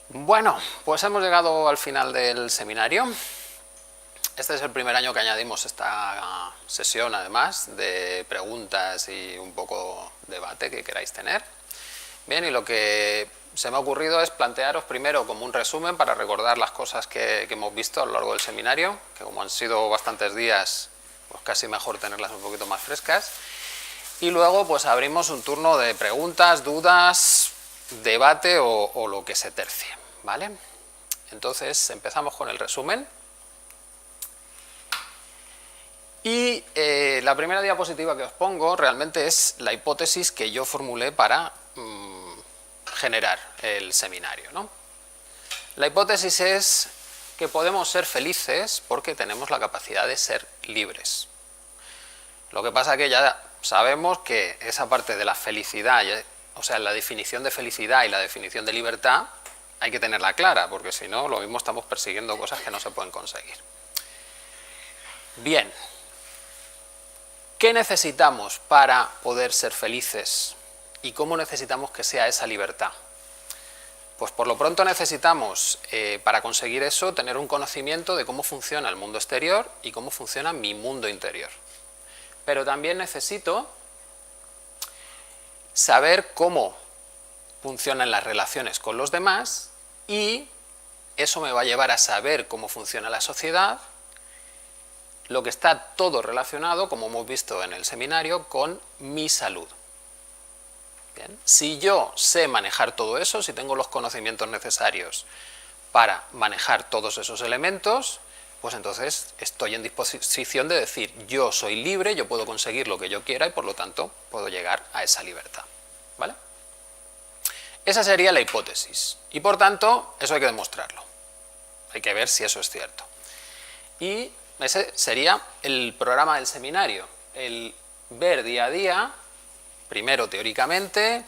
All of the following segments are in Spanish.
Bueno, pues hemos llegado al final del seminario. Este es el primer año que añadimos esta sesión, además, de preguntas y un poco debate que queráis tener. Bien, y lo que se me ha ocurrido es plantearos primero como un resumen para recordar las cosas que hemos visto a lo largo del seminario, que como han sido bastantes días, pues casi mejor tenerlas un poquito más frescas. Y luego pues abrimos un turno de preguntas, dudas, debate o lo que se tercie, ¿vale? Entonces empezamos con el resumen. Y la primera diapositiva que os pongo realmente es la hipótesis que yo formulé para generar el seminario, ¿no? La hipótesis es que podemos ser felices porque tenemos la capacidad de ser libres. Lo que pasa es que ya sabemos que esa parte de la felicidad, o sea, la definición de felicidad y la definición de libertad, hay que tenerla clara, porque si no, lo mismo estamos persiguiendo cosas que no se pueden conseguir. Bien, ¿qué necesitamos para poder ser felices? ¿Y cómo necesitamos que sea esa libertad? Pues por lo pronto necesitamos, para conseguir eso, tener un conocimiento de cómo funciona el mundo exterior y cómo funciona mi mundo interior. Pero también necesito saber cómo funcionan las relaciones con los demás y eso me va a llevar a saber cómo funciona la sociedad, lo que está todo relacionado, como hemos visto en el seminario, con mi salud. Bien. Si yo sé manejar todo eso, si tengo los conocimientos necesarios para manejar todos esos elementos, pues entonces estoy en disposición de decir, yo soy libre, yo puedo conseguir lo que yo quiera y por lo tanto puedo llegar a esa libertad, ¿vale? Esa sería la hipótesis y por tanto eso hay que demostrarlo, hay que ver si eso es cierto. Y ese sería el programa del seminario, el ver día a día, primero teóricamente,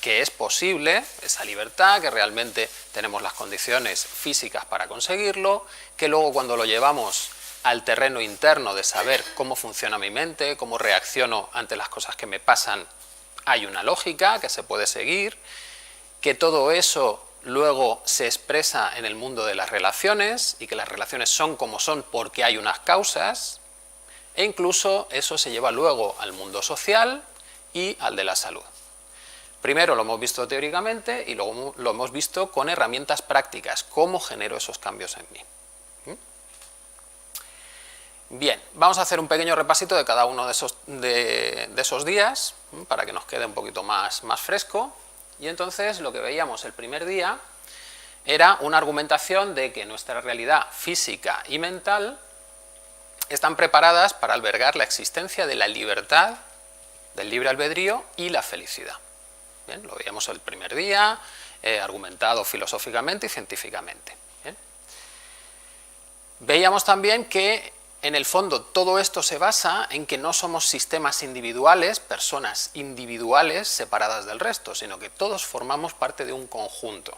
que es posible esa libertad, que realmente tenemos las condiciones físicas para conseguirlo, que luego cuando lo llevamos al terreno interno de saber cómo funciona mi mente, cómo reacciono ante las cosas que me pasan, hay una lógica que se puede seguir, que todo eso luego se expresa en el mundo de las relaciones y que las relaciones son como son porque hay unas causas, e incluso eso se lleva luego al mundo social y al de la salud. Primero lo hemos visto teóricamente y luego lo hemos visto con herramientas prácticas, cómo genero esos cambios en mí. Bien, vamos a hacer un pequeño repasito de cada uno de esos días para que nos quede un poquito más fresco. Y entonces lo que veíamos el primer día era una argumentación de que nuestra realidad física y mental están preparadas para albergar la existencia de la libertad, del libre albedrío y la felicidad. Bien, lo veíamos el primer día, argumentado filosóficamente y científicamente. Bien. Veíamos también que en el fondo todo esto se basa en que no somos sistemas individuales, personas individuales separadas del resto, sino que todos formamos parte de un conjunto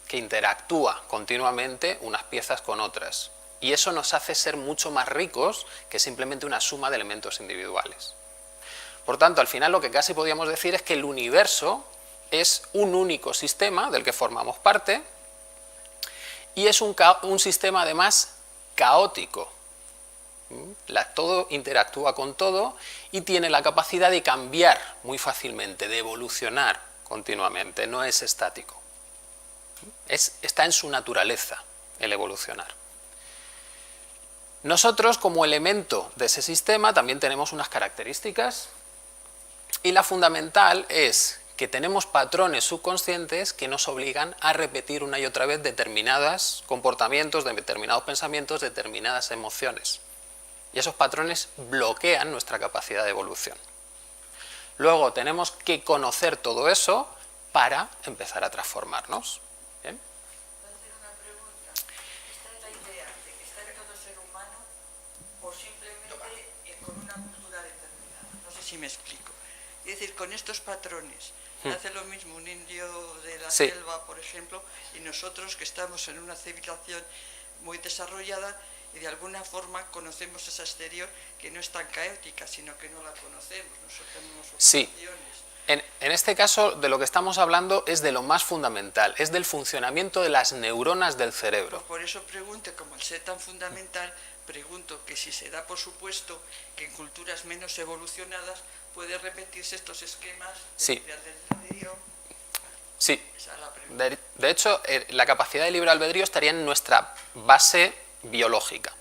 que interactúa continuamente unas piezas con otras. Y eso nos hace ser mucho más ricos que simplemente una suma de elementos individuales. Por tanto, al final lo que casi podríamos decir es que el universo es un único sistema del que formamos parte y es un sistema además caótico. Todo interactúa con todo y tiene la capacidad de cambiar muy fácilmente, de evolucionar continuamente, no es estático. Está en su naturaleza el evolucionar. Nosotros, como elemento de ese sistema, también tenemos unas características. Y la fundamental es que tenemos patrones subconscientes que nos obligan a repetir una y otra vez determinados comportamientos, determinados pensamientos, determinadas emociones. Y esos patrones bloquean nuestra capacidad de evolución. Luego tenemos que conocer todo eso para empezar a transformarnos. ¿Bien? ¿Puedo hacer una pregunta? ¿Esta es la idea de que está en todo ser humano o simplemente con una cultura determinada? No sé si me explico. Es decir, con estos patrones, hace lo mismo un indio de la selva, por ejemplo, y nosotros que estamos en una civilización muy desarrollada y de alguna forma conocemos esa exterior que no es tan caótica, sino que no la conocemos, nosotros tenemos ocasiones. En este caso, de lo que estamos hablando es de lo más fundamental, es del funcionamiento de las neuronas del cerebro. Por eso pregunto, como al ser tan fundamental, pregunto que si se da por supuesto que en culturas menos evolucionadas puede repetirse estos esquemas de Sí. libre albedrío. Sí. Esa es la pregunta. De hecho, la capacidad de libre albedrío estaría en nuestra base biológica.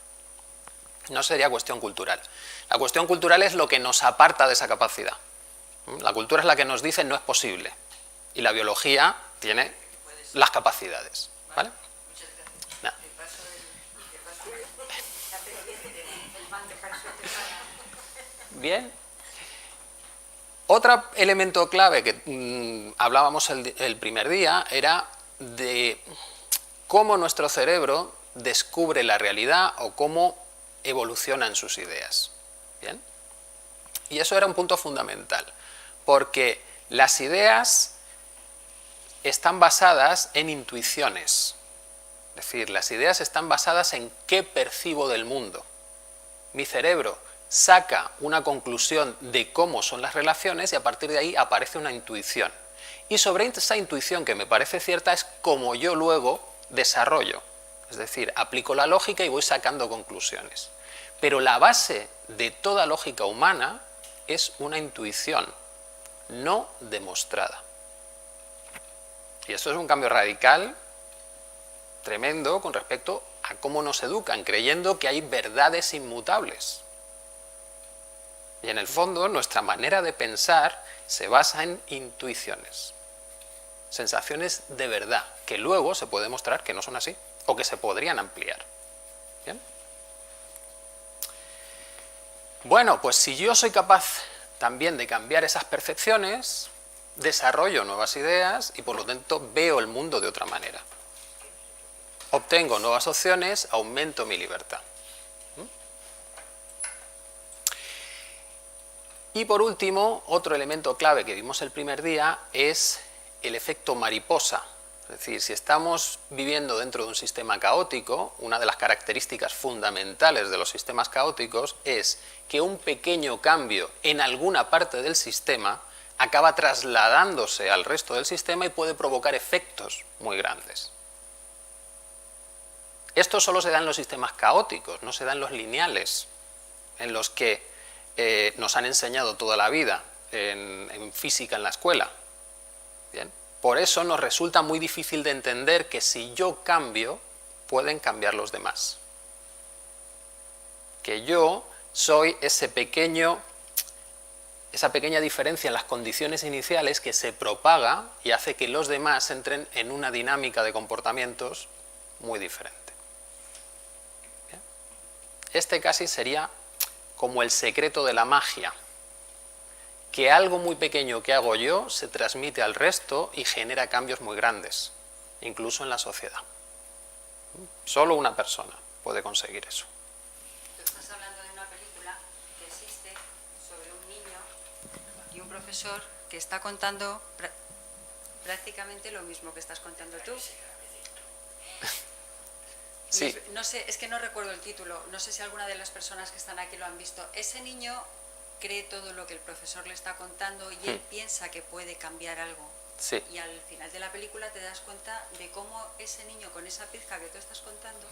No sería cuestión cultural. La cuestión cultural es lo que nos aparta de esa capacidad. La cultura es la que nos dice no es posible. Y la biología tiene las capacidades. ¿Vale? Muchas gracias. Nada. Te paso Bien. Otro elemento clave que hablábamos el primer día era de cómo nuestro cerebro descubre la realidad o cómo evolucionan sus ideas. ¿Bien? Y eso era un punto fundamental, porque las ideas están basadas en intuiciones. Es decir, las ideas están basadas en qué percibo del mundo. Mi cerebro saca una conclusión de cómo son las relaciones y a partir de ahí aparece una intuición. Y sobre esa intuición que me parece cierta es como yo luego desarrollo. Es decir, aplico la lógica y voy sacando conclusiones. Pero la base de toda lógica humana es una intuición no demostrada. Y esto es un cambio radical, tremendo, con respecto a cómo nos educan, creyendo que hay verdades inmutables. Y en el fondo, nuestra manera de pensar se basa en intuiciones, sensaciones de verdad, que luego se puede demostrar que no son así, o que se podrían ampliar. ¿Bien? Bueno, pues si yo soy capaz también de cambiar esas percepciones, desarrollo nuevas ideas y por lo tanto veo el mundo de otra manera. Obtengo nuevas opciones, aumento mi libertad. Y por último, otro elemento clave que vimos el primer día es el efecto mariposa. Es decir, si estamos viviendo dentro de un sistema caótico, una de las características fundamentales de los sistemas caóticos es que un pequeño cambio en alguna parte del sistema acaba trasladándose al resto del sistema y puede provocar efectos muy grandes. Esto solo se da en los sistemas caóticos, no se da en los lineales, en los que nos han enseñado toda la vida en física en la escuela. Bien. Por eso nos resulta muy difícil de entender que si yo cambio, pueden cambiar los demás. Que yo soy esa pequeña diferencia en las condiciones iniciales que se propaga y hace que los demás entren en una dinámica de comportamientos muy diferente. Bien. Este casi sería como el secreto de la magia, que algo muy pequeño que hago yo se transmite al resto y genera cambios muy grandes, incluso en la sociedad. Solo una persona puede conseguir eso. Tú estás hablando de una película que existe sobre un niño y un profesor que está contando prácticamente lo mismo que estás contando tú. Sí. No sé, es que no recuerdo el título, no sé si alguna de las personas que están aquí lo han visto. Ese niño cree todo lo que el profesor le está contando y él piensa que puede cambiar algo. Sí. Y al final de la película te das cuenta de cómo ese niño con esa pizca que tú estás contando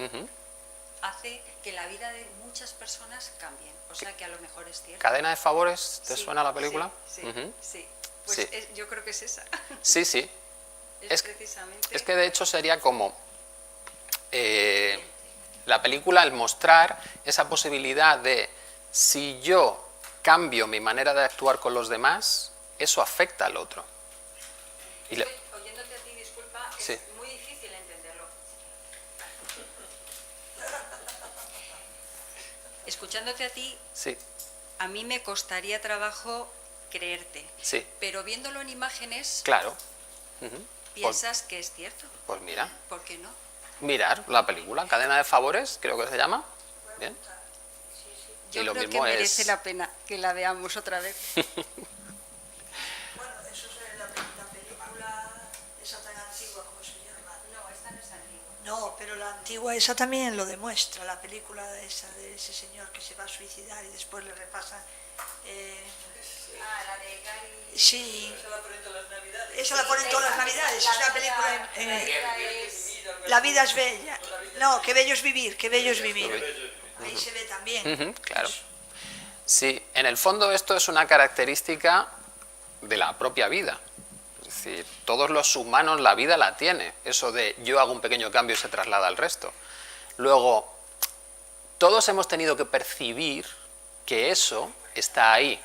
hace que la vida de muchas personas cambien. O sea que a lo mejor es cierto. ¿Cadena de favores? ¿Te Sí, suena la película? Sí, sí. Pues Sí. yo creo que es esa. Sí, sí. Es precisamente... Es que de hecho sería como la película al mostrar esa posibilidad de si yo cambio mi manera de actuar con los demás, eso afecta al otro. Oyéndote a ti, disculpa, Sí. es muy difícil entenderlo. Escuchándote a ti, Sí, a mí me costaría trabajo creerte. sí, Pero viéndolo en imágenes, claro. piensas que es cierto. Pues mira, ¿Por qué no? mirar la película, Cadena de favores, creo que se llama. Bien. Yo Y lo creo que mismo merece es- la pena que la veamos otra vez. Bueno, eso es la película esa tan antigua, ¿cómo se llama? No, esta no es antigua. No, pero la antigua esa también lo demuestra, la película esa de ese señor que se va a suicidar y después le repasan. La de Gary. Sí, Esa la ponen todas las navidades. esa la ponen todas las navidades, es una película. La La vida es bella. No, qué bello es vivir, qué bello es vivir. Ahí se ve también. Ujú, claro. Sí, en el fondo esto es una característica de la propia vida. Es decir, todos los humanos la vida la tiene, eso de yo hago un pequeño cambio y se traslada al resto. Luego, todos hemos tenido que percibir que eso está ahí.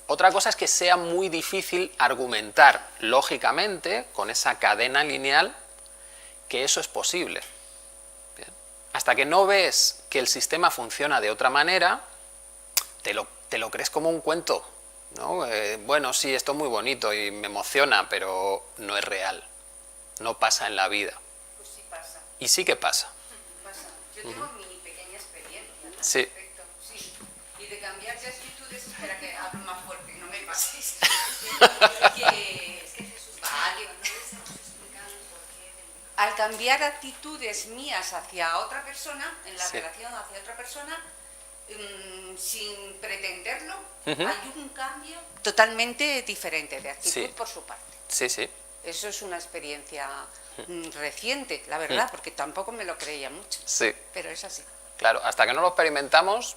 Otra cosa es que sea muy difícil argumentar lógicamente, con esa cadena lineal, que eso es posible. Bien. Hasta que no ves que el sistema funciona de otra manera, te lo crees como un cuento, ¿no? Bueno, sí, esto es muy bonito y me emociona, pero no es real, no pasa en la vida. Pues sí pasa. Y sí que pasa. Pasa. Yo tengo mi pequeña experiencia al Sí. respecto, sí. Y de cambiar de actitudes, espera que hablo más fuerte, no me paséis. Es que Jesús, vale, no les hemos explicado el porqué del... Al cambiar actitudes mías hacia otra persona, en la Sí. relación hacia otra persona, sin pretenderlo, hay un cambio totalmente diferente de actitud Sí. por su parte. Sí, sí. Eso es una experiencia reciente, la verdad, porque tampoco me lo creía mucho, Sí. pero es así. Claro, hasta que no lo experimentamos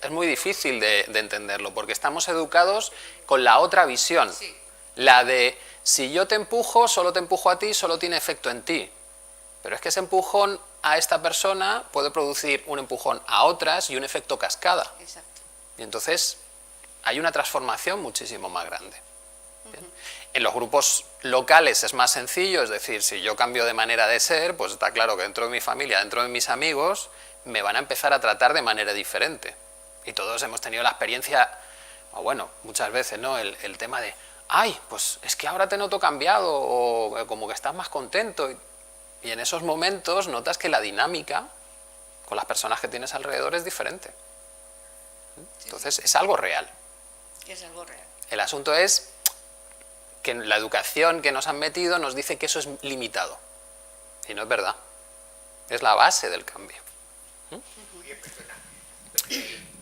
es muy difícil de entenderlo, porque estamos educados con la otra visión, Sí. la de si yo te empujo, solo te empujo a ti, solo tiene efecto en ti. Pero es que ese empujón a esta persona puede producir un empujón a otras y un efecto cascada. Exacto. Y entonces hay una transformación muchísimo más grande. Bien. En los grupos locales es más sencillo, es decir, si yo cambio de manera de ser, pues está claro que dentro de mi familia, dentro de mis amigos, me van a empezar a tratar de manera diferente. Y todos hemos tenido la experiencia, o bueno, muchas veces, ¿no? El tema de, ay, pues es que ahora te noto cambiado, o como que estás más contento. Y en esos momentos notas que la dinámica con las personas que tienes alrededor es diferente. Entonces es algo real. Es algo real. El asunto es que la educación que nos han metido nos dice que eso es limitado. Y no es verdad. Es la base del cambio. Oye, perdona,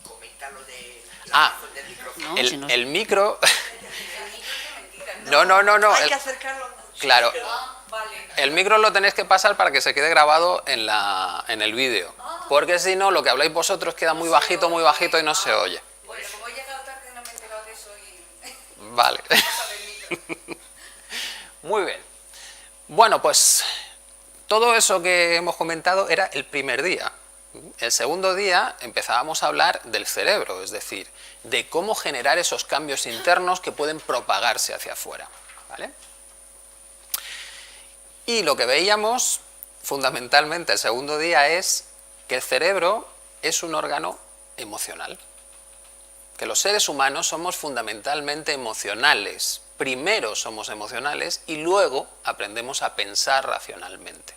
comenta lo de Ah, del micrófono. No, el, si no- el micro... No, No. Hay que acercarlo mucho. Claro, Vale. el micro lo tenéis que pasar para que se quede grabado en el vídeo. Porque si no, lo que habláis vosotros queda muy bajito y no se oye. Bueno, como he llegado tarde no me he enterado de eso y... Vale. Muy bien. Bueno, pues todo eso que hemos comentado era el primer día. El segundo día empezábamos a hablar del cerebro, es decir, de cómo generar esos cambios internos que pueden propagarse hacia afuera. ¿Vale? Y lo que veíamos fundamentalmente el segundo día es que el cerebro es un órgano emocional. Que los seres humanos somos fundamentalmente emocionales. Primero somos emocionales y luego aprendemos a pensar racionalmente.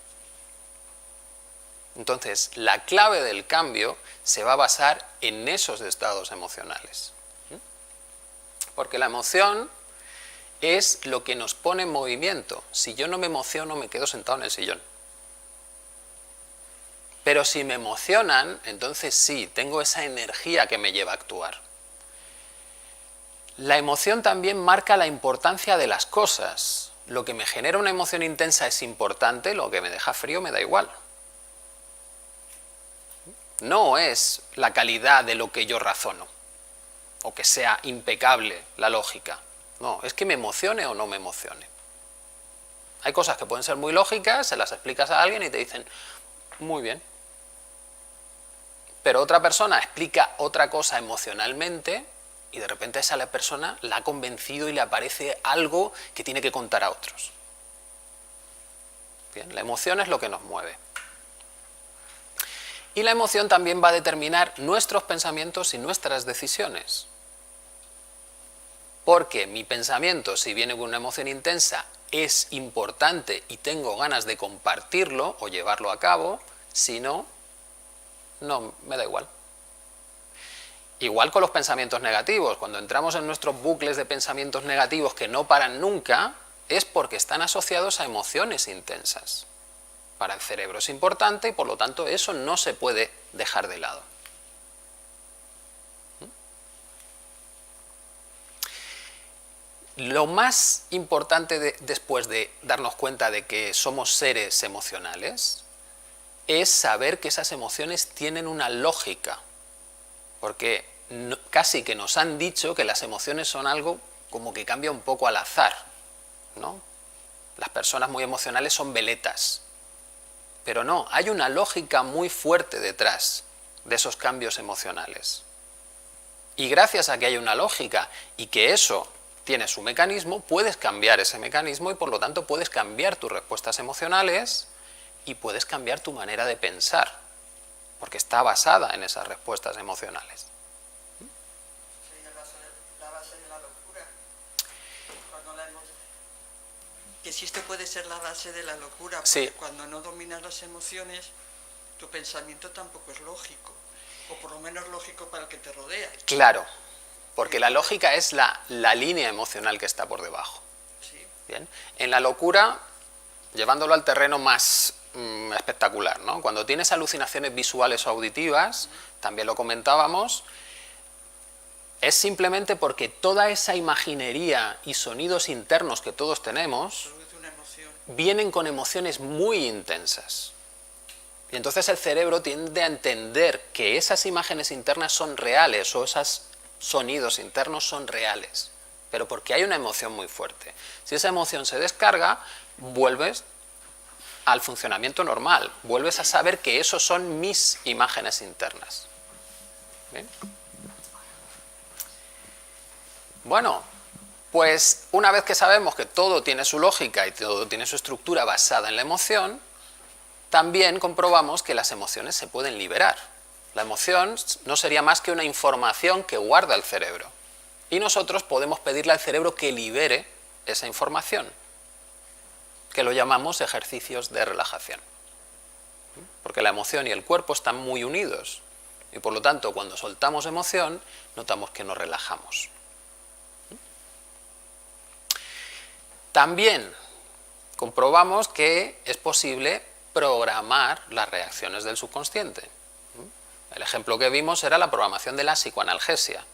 Entonces, la clave del cambio se va a basar en esos estados emocionales. Porque la emoción es lo que nos pone en movimiento. Si yo no me emociono, me quedo sentado en el sillón. Pero si me emocionan, entonces sí, tengo esa energía que me lleva a actuar. La emoción también marca la importancia de las cosas. Lo que me genera una emoción intensa es importante, lo que me deja frío me da igual. No es la calidad de lo que yo razono, o que sea impecable la lógica. No, es que me emocione o no me emocione. Hay cosas que pueden ser muy lógicas, se las explicas a alguien y te dicen, muy bien. Pero otra persona explica otra cosa emocionalmente y de repente a esa persona la ha convencido y le aparece algo que tiene que contar a otros. Bien, la emoción es lo que nos mueve. Y la emoción también va a determinar nuestros pensamientos y nuestras decisiones. Porque mi pensamiento, si viene con una emoción intensa, es importante y tengo ganas de compartirlo o llevarlo a cabo, si no, no, me da igual. Igual con los pensamientos negativos, cuando entramos en nuestros bucles de pensamientos negativos que no paran nunca, es porque están asociados a emociones intensas. Para el cerebro es importante y por lo tanto eso no se puede dejar de lado. Lo más importante después de darnos cuenta de que somos seres emocionales es saber que esas emociones tienen una lógica, porque casi que nos han dicho que las emociones son algo como que cambia un poco al azar, ¿no? Las personas muy emocionales son veletas, pero no, hay una lógica muy fuerte detrás de esos cambios emocionales. Y gracias a que hay una lógica y que eso tiene su mecanismo, puedes cambiar ese mecanismo y por lo tanto puedes cambiar tus respuestas emocionales y puedes cambiar tu manera de pensar, porque está basada en esas respuestas emocionales. Sería la base de la locura. Que si esto puede ser la base de la locura, porque Sí. cuando no dominas las emociones, tu pensamiento tampoco es lógico, o por lo menos lógico para el que te rodea. Claro, porque la lógica es la línea emocional que está por debajo. Sí. Bien. En la locura, llevándolo al terreno más espectacular, ¿no? Cuando tienes alucinaciones visuales o auditivas, también lo comentábamos, es simplemente porque toda esa imaginería y sonidos internos que todos tenemos Produce una emoción. vienen con emociones muy intensas. Y entonces el cerebro tiende a entender que esas imágenes internas son reales o esos sonidos internos son reales, pero porque hay una emoción muy fuerte. Si esa emoción se descarga, vuelves al funcionamiento normal, vuelves a saber que esos son mis imágenes internas. ¿Bien? Bueno, pues una vez que sabemos que todo tiene su lógica y todo tiene su estructura basada en la emoción, también comprobamos que las emociones se pueden liberar. La emoción no sería más que una información que guarda el cerebro. Y nosotros podemos pedirle al cerebro que libere esa información, que lo llamamos ejercicios de relajación. Porque la emoción y el cuerpo están muy unidos. Y por lo tanto, cuando soltamos emoción, notamos que nos relajamos. También comprobamos que es posible programar las reacciones del subconsciente. El ejemplo que vimos era la programación de la psicoanalgesia.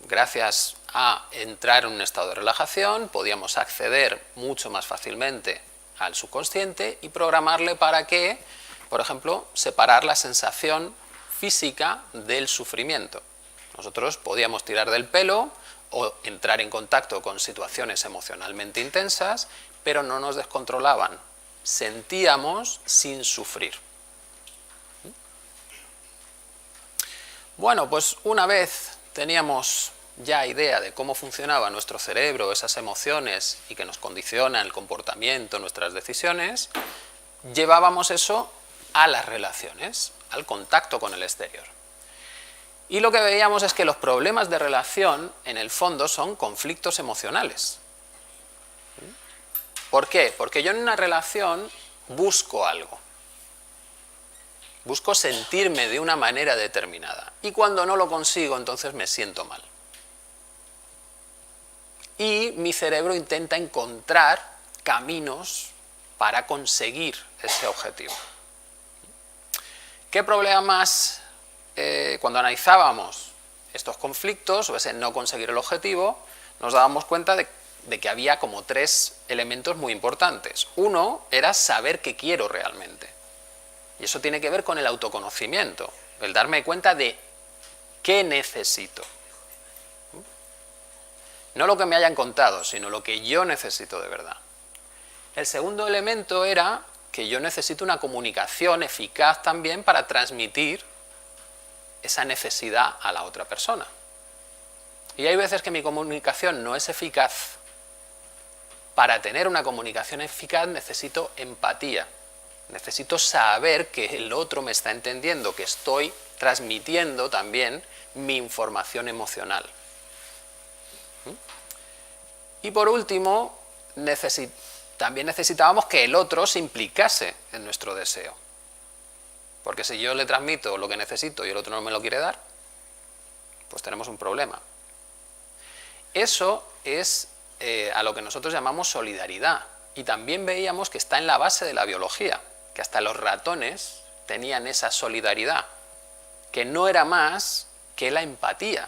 Gracias a entrar en un estado de relajación, podíamos acceder mucho más fácilmente al subconsciente y programarle para que, por ejemplo, separar la sensación física del sufrimiento. Nosotros podíamos tirar del pelo o entrar en contacto con situaciones emocionalmente intensas, pero no nos descontrolaban. Sentíamos sin sufrir. Bueno, pues una vez teníamos ya idea de cómo funcionaba nuestro cerebro, esas emociones y que nos condicionan el comportamiento, nuestras decisiones, llevábamos eso a las relaciones, al contacto con el exterior. Y lo que veíamos es que los problemas de relación, en el fondo, son conflictos emocionales. ¿Por qué? Porque yo en una relación busco algo. Busco sentirme de una manera determinada. Y cuando no lo consigo, entonces me siento mal. Y mi cerebro intenta encontrar caminos para conseguir ese objetivo. ¿Qué problema más cuando analizábamos estos conflictos o ese no conseguir el objetivo? Nos dábamos cuenta de que había como 3 elementos muy importantes. Uno era saber qué quiero realmente. Y eso tiene que ver con el autoconocimiento, el darme cuenta de qué necesito. No lo que me hayan contado, sino lo que yo necesito de verdad. El segundo elemento era que yo necesito una comunicación eficaz también para transmitir esa necesidad a la otra persona. Y hay veces que mi comunicación no es eficaz. Para tener una comunicación eficaz necesito empatía. Necesito saber que el otro me está entendiendo, que estoy transmitiendo también mi información emocional. Y por último, también necesitábamos que el otro se implicase en nuestro deseo. Porque si yo le transmito lo que necesito y el otro no me lo quiere dar, pues tenemos un problema. Eso es a lo que nosotros llamamos solidaridad. Y también veíamos que está en la base de la biología, que hasta los ratones tenían esa solidaridad, que no era más que la empatía.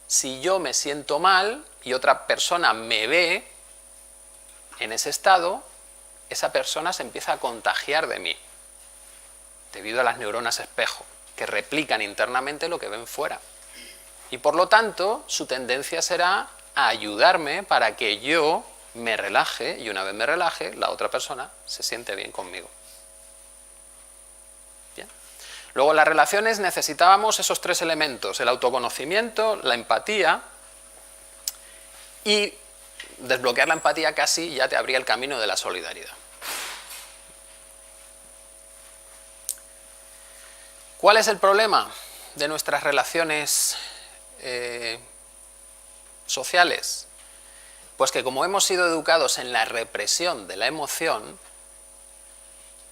Si yo me siento mal y otra persona me ve en ese estado, esa persona se empieza a contagiar de mí, debido a las neuronas espejo, que replican internamente lo que ven fuera. Y por lo tanto, su tendencia será a ayudarme para que yo me relaje, y una vez me relaje, la otra persona se siente bien conmigo. ¿Bien? Luego, en las relaciones necesitábamos esos tres elementos: el autoconocimiento, la empatía, y desbloquear la empatía casi ya te abría el camino de la solidaridad. ¿Cuál es el problema de nuestras relaciones sociales? Pues que como hemos sido educados en la represión de la emoción,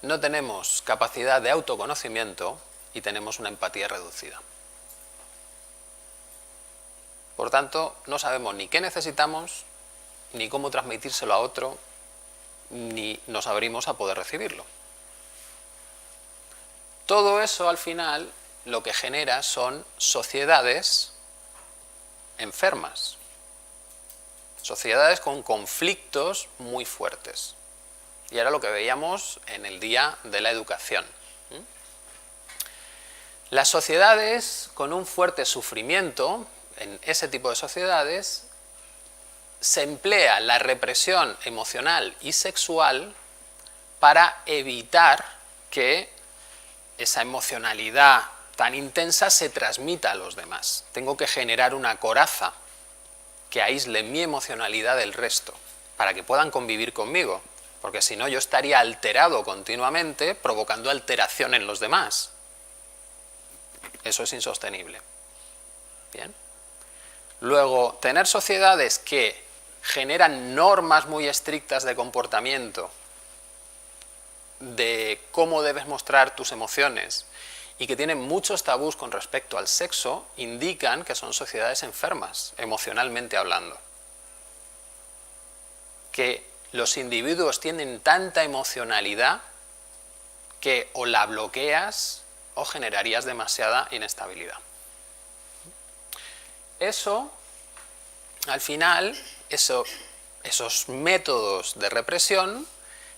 no tenemos capacidad de autoconocimiento y tenemos una empatía reducida. Por tanto, no sabemos ni qué necesitamos, ni cómo transmitírselo a otro, ni nos abrimos a poder recibirlo. Todo eso, al final, lo que genera son sociedades enfermas. Sociedades con conflictos muy fuertes. Y era lo que veíamos en el día de la educación. Las sociedades con un fuerte sufrimiento, en ese tipo de sociedades, se emplea la represión emocional y sexual para evitar que esa emocionalidad tan intensa se transmita a los demás. Tengo que generar una coraza que aísle mi emocionalidad del resto, para que puedan convivir conmigo, porque si no yo estaría alterado continuamente, provocando alteración en los demás. Eso es insostenible. Bien. Luego, tener sociedades que generan normas muy estrictas de comportamiento, de cómo debes mostrar tus emociones, y que tienen muchos tabús con respecto al sexo, indican que son sociedades enfermas, emocionalmente hablando. Que los individuos tienen tanta emocionalidad que o la bloqueas o generarías demasiada inestabilidad. Eso, al final, esos métodos de represión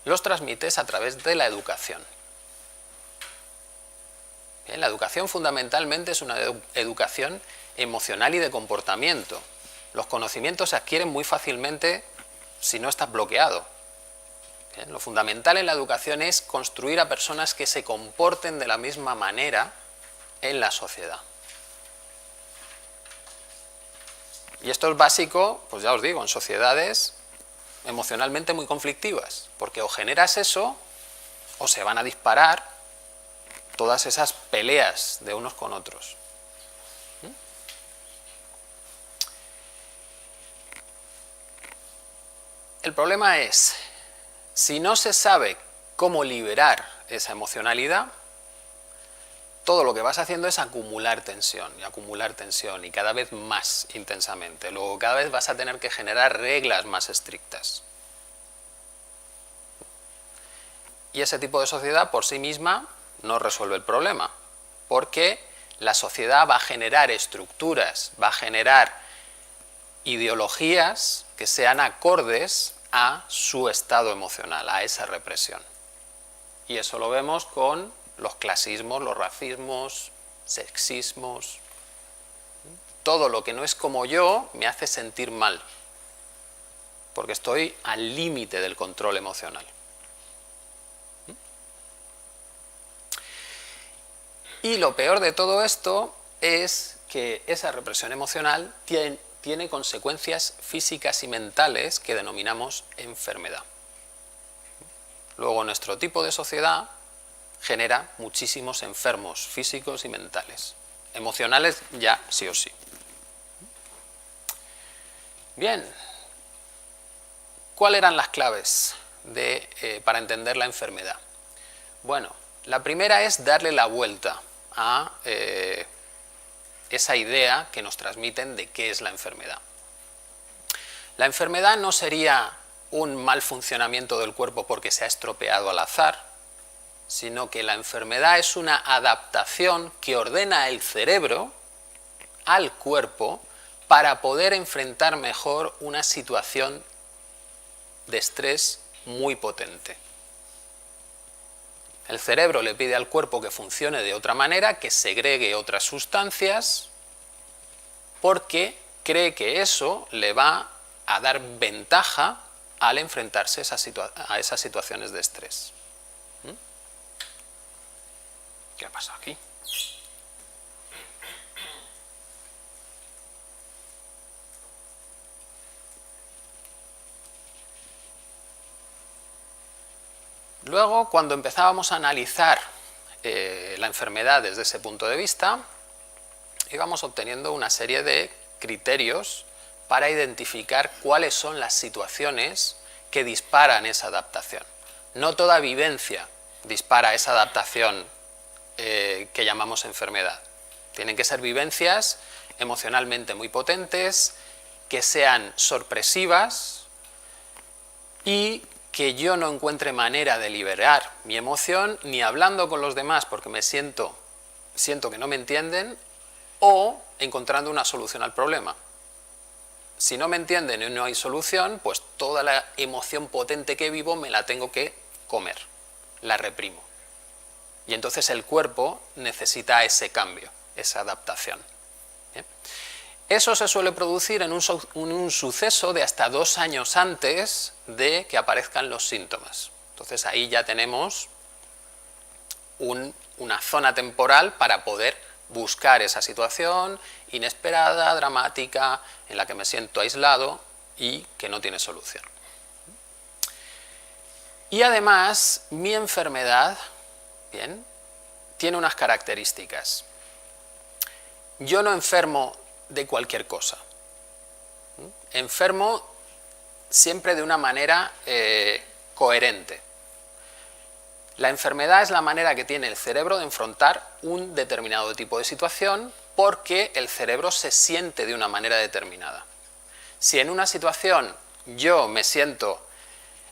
los transmites a través de la educación. Bien, la educación fundamentalmente es una educación emocional y de comportamiento. Los conocimientos se adquieren muy fácilmente si no estás bloqueado. Bien, lo fundamental en la educación es construir a personas que se comporten de la misma manera en la sociedad. Y esto es básico, pues ya os digo, en sociedades emocionalmente muy conflictivas, porque o generas eso o se van a disparar todas esas peleas de unos con otros. El problema es, si no se sabe cómo liberar esa emocionalidad, todo lo que vas haciendo es acumular tensión y cada vez más intensamente. Luego cada vez vas a tener que generar reglas más estrictas. Y ese tipo de sociedad por sí misma no resuelve el problema, porque la sociedad va a generar estructuras, va a generar ideologías que sean acordes a su estado emocional, a esa represión. Y eso lo vemos con los clasismos, los racismos, sexismos. Todo lo que no es como yo me hace sentir mal, porque estoy al límite del control emocional. Y lo peor de todo esto es que esa represión emocional tiene consecuencias físicas y mentales que denominamos enfermedad. Luego, nuestro tipo de sociedad genera muchísimos enfermos físicos y mentales. Emocionales ya sí o sí. Bien, ¿cuáles eran las claves para entender la enfermedad? Bueno, la primera es darle la vuelta a esa idea que nos transmiten de qué es la enfermedad. La enfermedad no sería un mal funcionamiento del cuerpo porque se ha estropeado al azar, sino que la enfermedad es una adaptación que ordena el cerebro al cuerpo para poder enfrentar mejor una situación de estrés muy potente. El cerebro le pide al cuerpo que funcione de otra manera, que segregue otras sustancias, porque cree que eso le va a dar ventaja al enfrentarse a esas situaciones de estrés. ¿Qué ha pasado aquí? Luego, cuando empezábamos a analizar la enfermedad desde ese punto de vista, íbamos obteniendo una serie de criterios para identificar cuáles son las situaciones que disparan esa adaptación. No toda vivencia dispara esa adaptación que llamamos enfermedad. Tienen que ser vivencias emocionalmente muy potentes, que sean sorpresivas y que yo no encuentre manera de liberar mi emoción ni hablando con los demás porque me siento que no me entienden, o encontrando una solución al problema. Si no me entienden y no hay solución, pues toda la emoción potente que vivo me la tengo que comer, la reprimo. Y entonces el cuerpo necesita ese cambio, esa adaptación. ¿Bien? Eso se suele producir en un suceso de hasta 2 años antes de que aparezcan los síntomas. Entonces ahí ya tenemos una zona temporal para poder buscar esa situación inesperada, dramática, en la que me siento aislado y que no tiene solución. Y además, mi enfermedad, bien, tiene unas características. Yo no enfermo de cualquier cosa. Enfermo siempre de una manera coherente. La enfermedad es la manera que tiene el cerebro de enfrentar un determinado tipo de situación porque el cerebro se siente de una manera determinada. Si en una situación yo me siento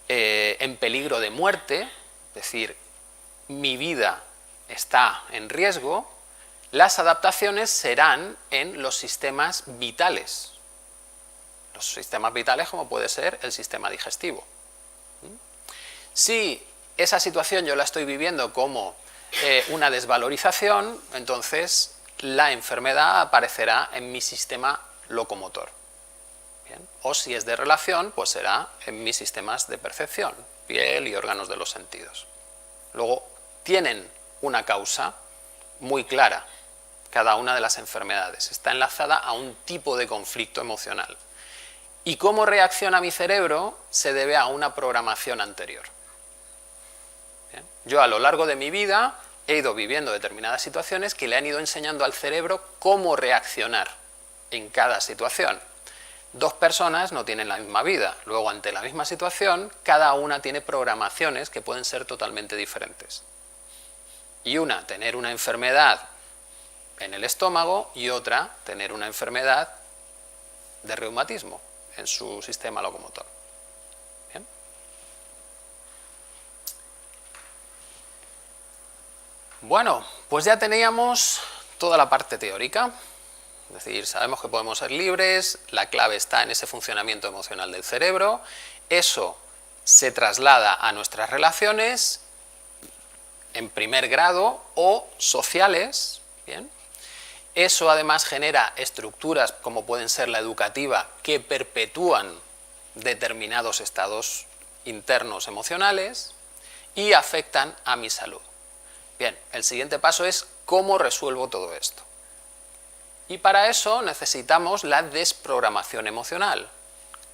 en peligro de muerte, es decir, mi vida está en riesgo, las adaptaciones serán en los sistemas vitales. Los sistemas vitales como puede ser el sistema digestivo. Si esa situación yo la estoy viviendo como una desvalorización, entonces la enfermedad aparecerá en mi sistema locomotor. Bien. O si es de relación, pues será en mis sistemas de percepción, piel y órganos de los sentidos. Luego, tienen una causa muy clara, cada una de las enfermedades. Está enlazada a un tipo de conflicto emocional. Y cómo reacciona mi cerebro se debe a una programación anterior. Bien. Yo a lo largo de mi vida he ido viviendo determinadas situaciones que le han ido enseñando al cerebro cómo reaccionar en cada situación. 2 personas no tienen la misma vida, luego ante la misma situación, cada una tiene programaciones que pueden ser totalmente diferentes. Y una, tener una enfermedad en el estómago, y otra, tener una enfermedad de reumatismo en su sistema locomotor. ¿Bien? Bueno, pues ya teníamos toda la parte teórica. Es decir, sabemos que podemos ser libres, la clave está en ese funcionamiento emocional del cerebro, eso se traslada a nuestras relaciones en primer grado o sociales, ¿bien? Eso además genera estructuras como pueden ser la educativa que perpetúan determinados estados internos emocionales y afectan a mi salud. Bien, el siguiente paso es cómo resuelvo todo esto. Y para eso necesitamos la desprogramación emocional.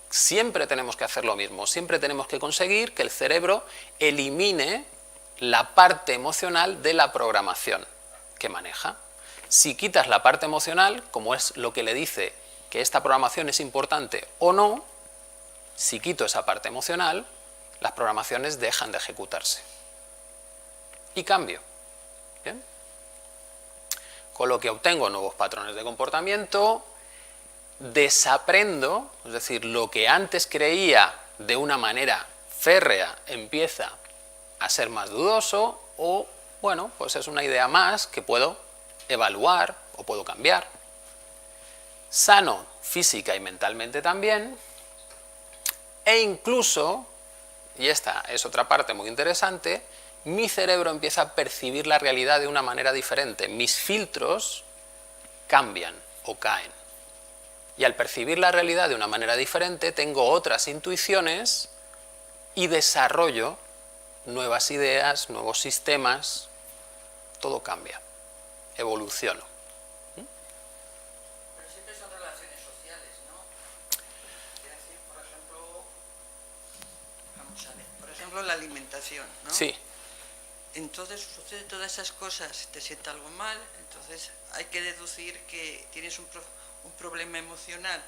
Siempre tenemos que hacer lo mismo, siempre tenemos que conseguir que el cerebro elimine la parte emocional de la programación que maneja. Si quitas la parte emocional, como es lo que le dice que esta programación es importante o no, si quito esa parte emocional, las programaciones dejan de ejecutarse. Y cambio. ¿Bien? Con lo que obtengo nuevos patrones de comportamiento, desaprendo, es decir, lo que antes creía de una manera férrea empieza a ser más dudoso, o bueno, pues es una idea más que puedo evaluar o puedo cambiar. Sano física y mentalmente también, e incluso, y esta es otra parte muy interesante, mi cerebro empieza a percibir la realidad de una manera diferente. Mis filtros cambian o caen. Y al percibir la realidad de una manera diferente, tengo otras intuiciones y desarrollo nuevas ideas, nuevos sistemas, todo cambia, evoluciono. Pero siempre son relaciones sociales, ¿no? Es decir, por ejemplo, vamos a ver, por ejemplo la alimentación, ¿no? Sí. Entonces sucede todas esas cosas, te sienta algo mal, entonces hay que deducir que tienes un problema emocional,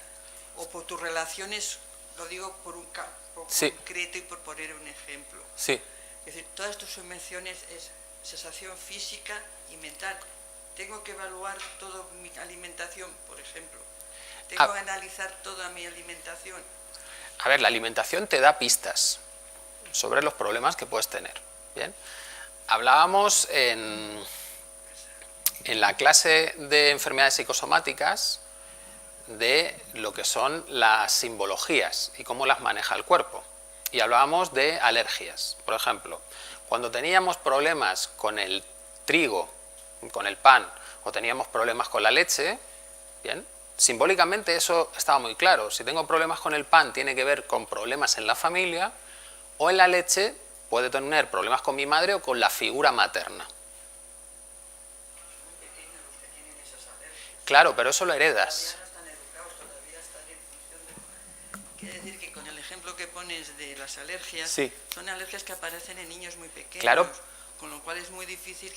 o por tus relaciones, lo digo por un campo Sí. concreto y por poner un ejemplo. Sí. Es decir, todas tus emociones es sensación física y mental. Tengo que evaluar toda mi alimentación, por ejemplo. Tengo que analizar toda mi alimentación. A ver, la alimentación te da pistas sobre los problemas que puedes tener. Bien. Hablábamos en la clase de enfermedades psicosomáticas de lo que son las simbologías y cómo las maneja el cuerpo. Y hablábamos de alergias. Por ejemplo, cuando teníamos problemas con el trigo, con el pan, o teníamos problemas con la leche, bien, simbólicamente eso estaba muy claro. Si tengo problemas con el pan, tiene que ver con problemas en la familia, o en la leche puede tener problemas con mi madre o con la figura materna. Claro, pero eso lo heredas. Quiere decir que con el ejemplo que pones de las alergias, Sí. son alergias que aparecen en niños muy pequeños, Claro. con lo cual es muy difícil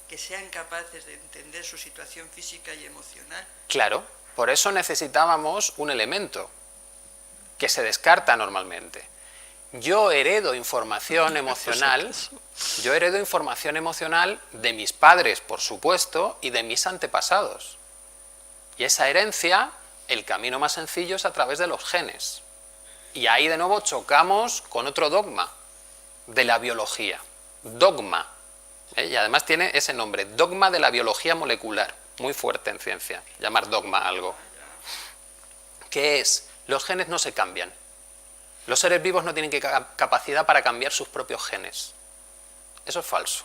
que sean capaces de entender su situación física y emocional. Claro, por eso necesitábamos un elemento que se descarta normalmente. Yo heredo información emocional, de mis padres, por supuesto, y de mis antepasados. Y esa herencia, el camino más sencillo es a través de los genes. Y ahí de nuevo chocamos con otro dogma de la biología. Dogma. Y además tiene ese nombre, dogma de la biología molecular. Muy fuerte en ciencia, llamar dogma a algo. ¿Qué es? Los genes no se cambian. Los seres vivos no tienen capacidad para cambiar sus propios genes. Eso es falso.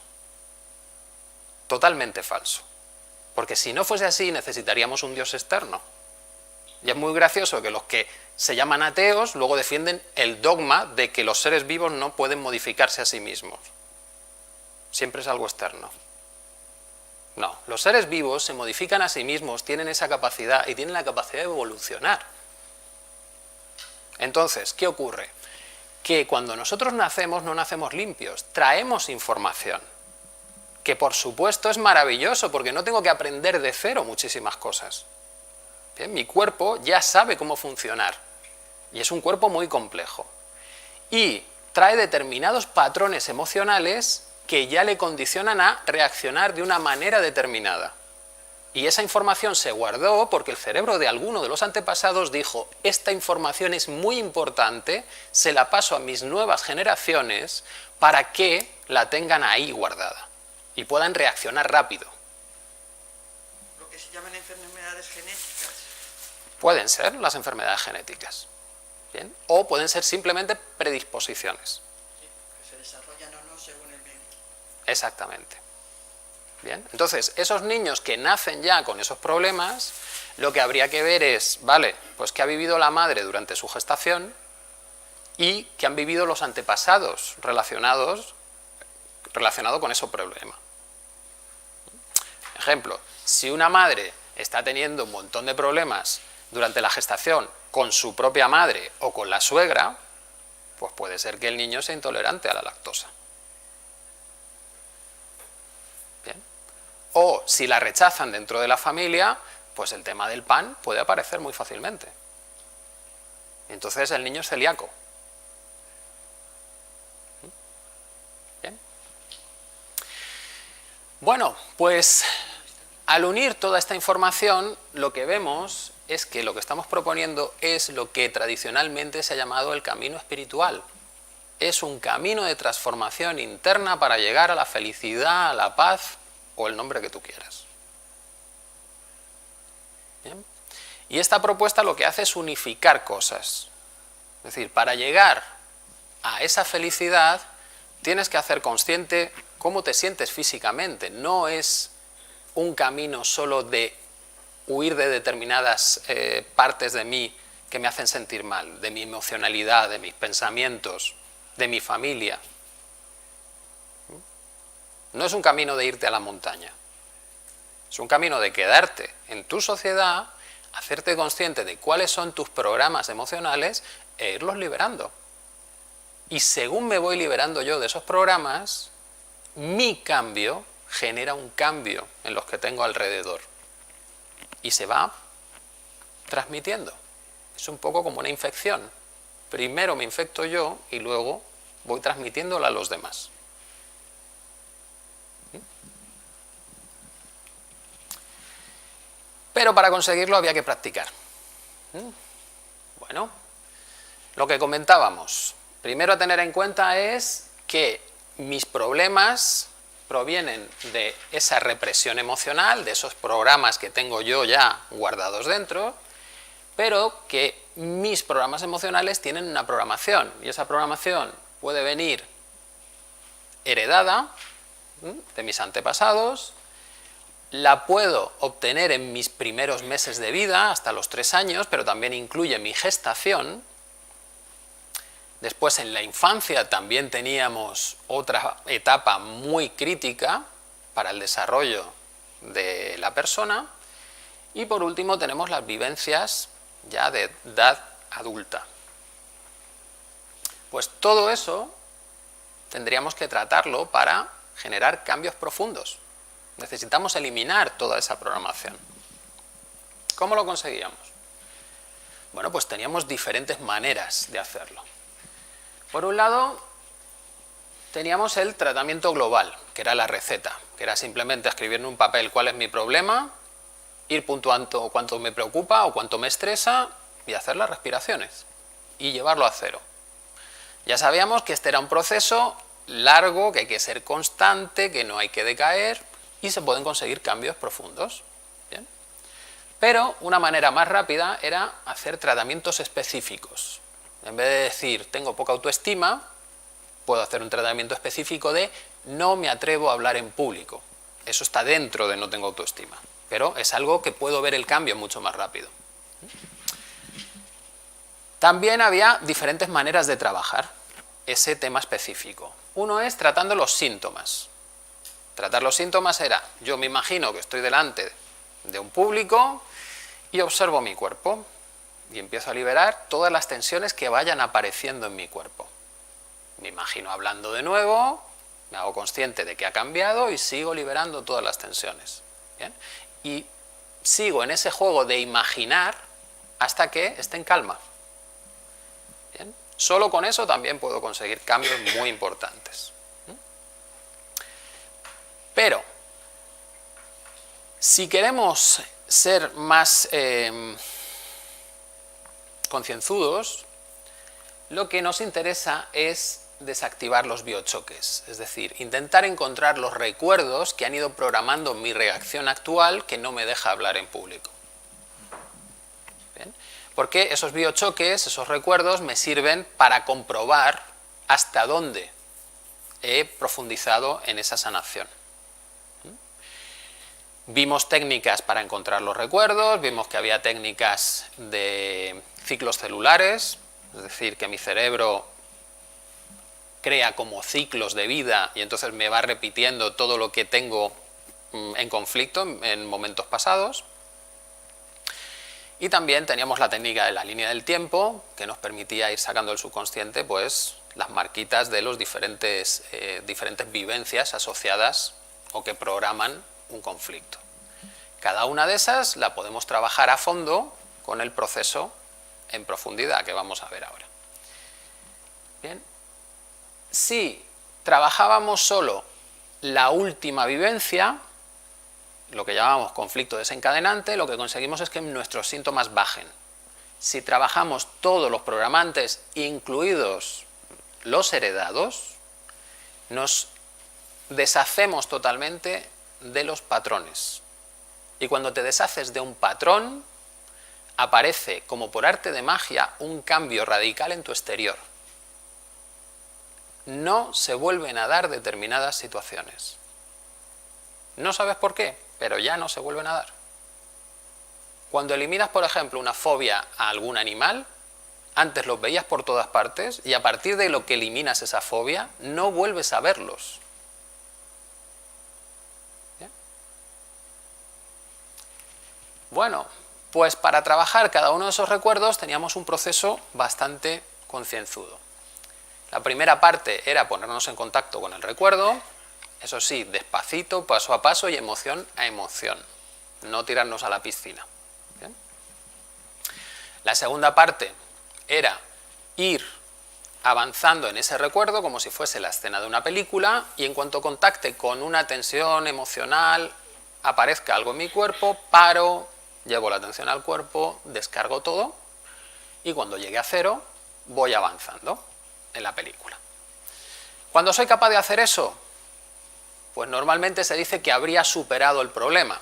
Totalmente falso. Porque si no fuese así, necesitaríamos un Dios externo. Y es muy gracioso que los que se llaman ateos luego defienden el dogma de que los seres vivos no pueden modificarse a sí mismos. Siempre es algo externo. No, los seres vivos se modifican a sí mismos, tienen esa capacidad y tienen la capacidad de evolucionar. Entonces, ¿qué ocurre? Que cuando nosotros nacemos no nacemos limpios, traemos información, que por supuesto es maravilloso porque no tengo que aprender de cero muchísimas cosas. Bien, mi cuerpo ya sabe cómo funcionar y es un cuerpo muy complejo y trae determinados patrones emocionales que ya le condicionan a reaccionar de una manera determinada. Y esa información se guardó porque el cerebro de alguno de los antepasados dijo: esta información es muy importante, se la paso a mis nuevas generaciones para que la tengan ahí guardada y puedan reaccionar rápido. Lo que se llaman enfermedades genéticas. Pueden ser las enfermedades genéticas, ¿bien? O pueden ser simplemente predisposiciones. Sí, que se desarrollan o no según el medio. Exactamente. Bien, entonces, esos niños que nacen ya con esos problemas, lo que habría que ver es, vale, pues qué ha vivido la madre durante su gestación y qué han vivido los antepasados relacionado con ese problema. Ejemplo, si una madre está teniendo un montón de problemas durante la gestación con su propia madre o con la suegra, pues puede ser que el niño sea intolerante a la lactosa. O si la rechazan dentro de la familia, pues el tema del pan puede aparecer muy fácilmente. Y entonces el niño es celíaco. Bien. Bueno, pues Al unir toda esta información, lo que vemos es que lo que estamos proponiendo es lo que tradicionalmente se ha llamado el camino espiritual. Es un camino de transformación interna para llegar a la felicidad, a la paz o el nombre que tú quieras. ¿Bien? Y esta propuesta lo que hace es unificar cosas. Es decir, para llegar a esa felicidad tienes que hacer consciente cómo te sientes físicamente. No es un camino solo de huir de determinadas partes de mí que me hacen sentir mal, de mi emocionalidad, de mis pensamientos, de mi familia. No es un camino de irte a la montaña. Es un camino de quedarte en tu sociedad, hacerte consciente de cuáles son tus programas emocionales e irlos liberando. Y según me voy liberando yo de esos programas, mi cambio genera un cambio en los que tengo alrededor. Y se va transmitiendo. Es un poco como una infección. Primero me infecto yo y luego voy transmitiéndola a los demás. Pero para conseguirlo había que practicar. Bueno, lo que comentábamos, primero a tener en cuenta es que mis problemas provienen de esa represión emocional, de esos programas que tengo yo ya guardados dentro, pero que mis programas emocionales tienen una programación, y esa programación puede venir heredada de mis antepasados, la puedo obtener en mis primeros meses de vida, hasta los 3 años, pero también incluye mi gestación. Después en la infancia también teníamos otra etapa muy crítica para el desarrollo de la persona. Y por último tenemos las vivencias ya de edad adulta. Pues todo eso tendríamos que tratarlo para generar cambios profundos. Necesitamos eliminar toda esa programación. ¿Cómo lo conseguíamos? Bueno, pues teníamos diferentes maneras de hacerlo. Por un lado, teníamos el tratamiento global, que era la receta, que era simplemente escribir en un papel cuál es mi problema, ir puntuando cuánto me preocupa o cuánto me estresa y hacer las respiraciones y llevarlo a cero. Ya sabíamos que este era un proceso largo, que hay que ser constante, que no hay que decaer y se pueden conseguir cambios profundos. ¿Bien? Pero una manera más rápida era hacer tratamientos específicos. En vez de decir tengo poca autoestima, puedo hacer un tratamiento específico de no me atrevo a hablar en público. Eso está dentro de no tengo autoestima, pero es algo que puedo ver el cambio mucho más rápido. También había diferentes maneras de trabajar ese tema específico. Uno es tratando los síntomas. Tratar los síntomas era, yo me imagino que estoy delante de un público y observo mi cuerpo y empiezo a liberar todas las tensiones que vayan apareciendo en mi cuerpo. Me imagino hablando de nuevo, me hago consciente de que ha cambiado y sigo liberando todas las tensiones. ¿Bien? Y sigo en ese juego de imaginar hasta que esté en calma. ¿Bien? Solo con eso también puedo conseguir cambios muy importantes. Pero, si queremos ser más concienzudos, lo que nos interesa es desactivar los biochoques, es decir, intentar encontrar los recuerdos que han ido programando mi reacción actual que no me deja hablar en público. ¿Bien? Porque esos biochoques, esos recuerdos, me sirven para comprobar hasta dónde he profundizado en esa sanación. Vimos técnicas para encontrar los recuerdos, vimos que había técnicas de ciclos celulares, es decir, que mi cerebro crea como ciclos de vida y entonces me va repitiendo todo lo que tengo en conflicto en momentos pasados. Y también teníamos la técnica de la línea del tiempo, que nos permitía ir sacando del subconsciente pues, las marquitas de los diferentes vivencias asociadas o que programan un conflicto. Cada una de esas la podemos trabajar a fondo con el proceso en profundidad que vamos a ver ahora. Bien. Si trabajábamos solo la última vivencia, lo que llamamos conflicto desencadenante, lo que conseguimos es que nuestros síntomas bajen. Si trabajamos todos los programantes, incluidos los heredados, nos deshacemos totalmente de los patrones. Y cuando te deshaces de un patrón, aparece, como por arte de magia, un cambio radical en tu exterior. No se vuelven a dar determinadas situaciones. No sabes por qué, pero ya no se vuelven a dar. Cuando eliminas, por ejemplo, una fobia a algún animal, antes los veías por todas partes y a partir de lo que eliminas esa fobia, no vuelves a verlos. ¿Bien? Bueno, pues para trabajar cada uno de esos recuerdos teníamos un proceso bastante concienzudo. La primera parte era ponernos en contacto con el recuerdo, eso sí, despacito, paso a paso y emoción a emoción, no tirarnos a la piscina. ¿Bien? La segunda parte era ir avanzando en ese recuerdo como si fuese la escena de una película y en cuanto contacte con una tensión emocional, aparezca algo en mi cuerpo, paro, llevo la atención al cuerpo, descargo todo y cuando llegue a cero voy avanzando en la película. Cuando soy capaz de hacer eso, pues normalmente se dice que habría superado el problema,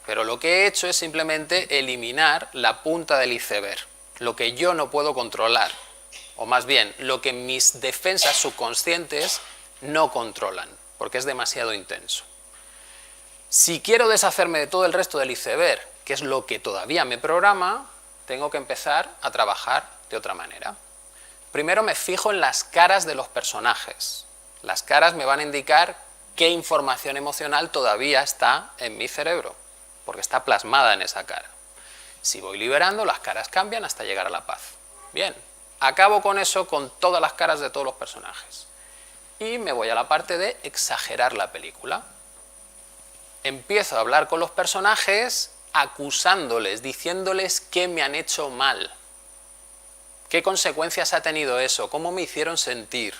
pero lo que he hecho es simplemente eliminar la punta del iceberg, lo que yo no puedo controlar, o más bien, lo que mis defensas subconscientes no controlan, porque es demasiado intenso. Si quiero deshacerme de todo el resto del iceberg, que es lo que todavía me programa, tengo que empezar a trabajar de otra manera. Primero me fijo en las caras de los personajes. Las caras me van a indicar qué información emocional todavía está en mi cerebro, porque está plasmada en esa cara. Si voy liberando, las caras cambian hasta llegar a la paz. Bien, acabo con eso, con todas las caras de todos los personajes. Y me voy a la parte de exagerar la película. Empiezo a hablar con los personajes acusándoles, diciéndoles que me han hecho mal. ¿Qué consecuencias ha tenido eso? ¿Cómo me hicieron sentir?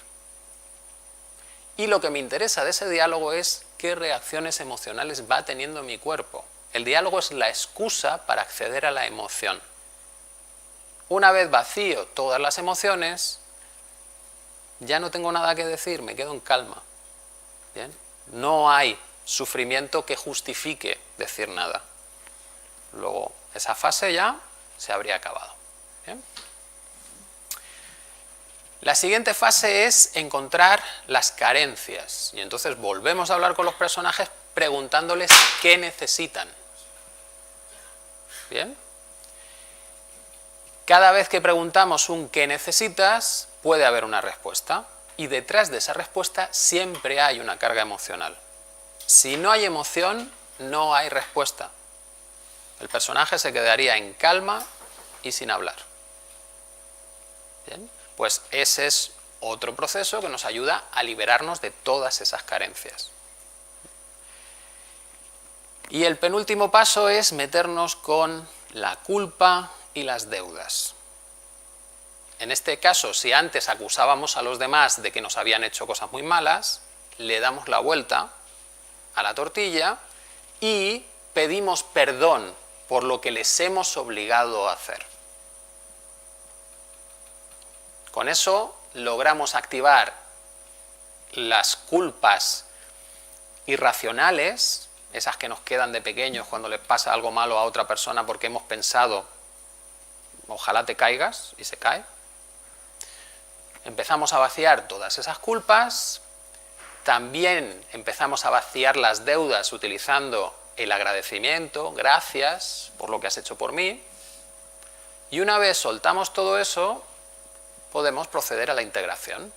Y lo que me interesa de ese diálogo es qué reacciones emocionales va teniendo mi cuerpo. El diálogo es la excusa para acceder a la emoción. Una vez vacío todas las emociones, ya no tengo nada que decir, me quedo en calma. ¿Bien? No hay sufrimiento que justifique decir nada. Luego, esa fase ya se habría acabado. ¿Bien? La siguiente fase es encontrar las carencias. Y entonces volvemos a hablar con los personajes preguntándoles qué necesitan. ¿Bien? Cada vez que preguntamos un ¿qué necesitas?, puede haber una respuesta. Y detrás de esa respuesta siempre hay una carga emocional. Si no hay emoción, no hay respuesta. El personaje se quedaría en calma y sin hablar. ¿Bien? Pues ese es otro proceso que nos ayuda a liberarnos de todas esas carencias. Y el penúltimo paso es meternos con la culpa y las deudas. En este caso, si antes acusábamos a los demás de que nos habían hecho cosas muy malas, le damos la vuelta a la tortilla y pedimos perdón por lo que les hemos obligado a hacer. Con eso logramos activar las culpas irracionales, esas que nos quedan de pequeños cuando les pasa algo malo a otra persona porque hemos pensado, ojalá te caigas, y se cae. Empezamos a vaciar todas esas culpas, también empezamos a vaciar las deudas utilizando el agradecimiento, gracias por lo que has hecho por mí, y una vez soltamos todo eso, podemos proceder a la integración.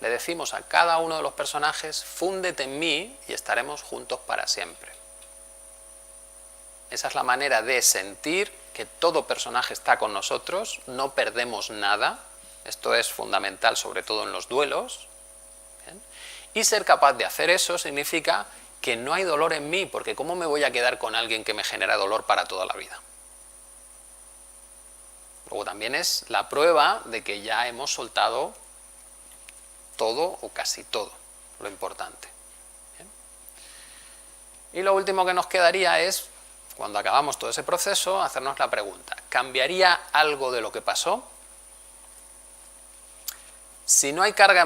Le decimos a cada uno de los personajes, fúndete en mí y estaremos juntos para siempre. Esa es la manera de sentir que todo personaje está con nosotros, no perdemos nada. Esto es fundamental, sobre todo en los duelos. ¿Bien? Y ser capaz de hacer eso significa que no hay dolor en mí, porque ¿cómo me voy a quedar con alguien que me genera dolor para toda la vida? Luego también es la prueba de que ya hemos soltado todo o casi todo, lo importante. ¿Bien? Y lo último que nos quedaría es, cuando acabamos todo ese proceso, hacernos la pregunta, ¿cambiaría algo de lo que pasó? Si no hay carga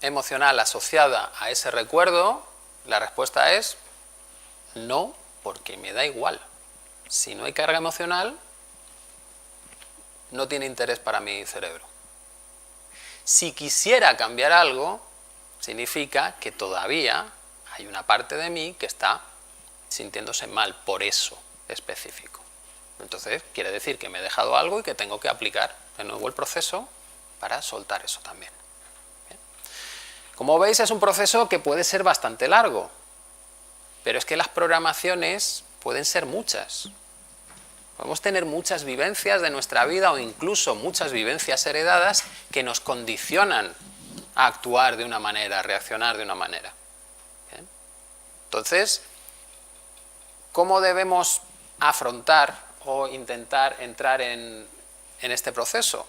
emocional asociada a ese recuerdo, la respuesta es no, porque me da igual. Si no hay carga emocional, no tiene interés para mi cerebro. Si quisiera cambiar algo, significa que todavía hay una parte de mí que está sintiéndose mal por eso específico. Entonces, quiere decir que me he dejado algo y que tengo que aplicar de nuevo el proceso para soltar eso también. Bien. Como veis, es un proceso que puede ser bastante largo, pero es que las programaciones pueden ser muchas. Podemos tener muchas vivencias de nuestra vida o incluso muchas vivencias heredadas que nos condicionan a actuar de una manera, a reaccionar de una manera. Bien. Entonces, ¿cómo debemos afrontar o intentar entrar en este proceso?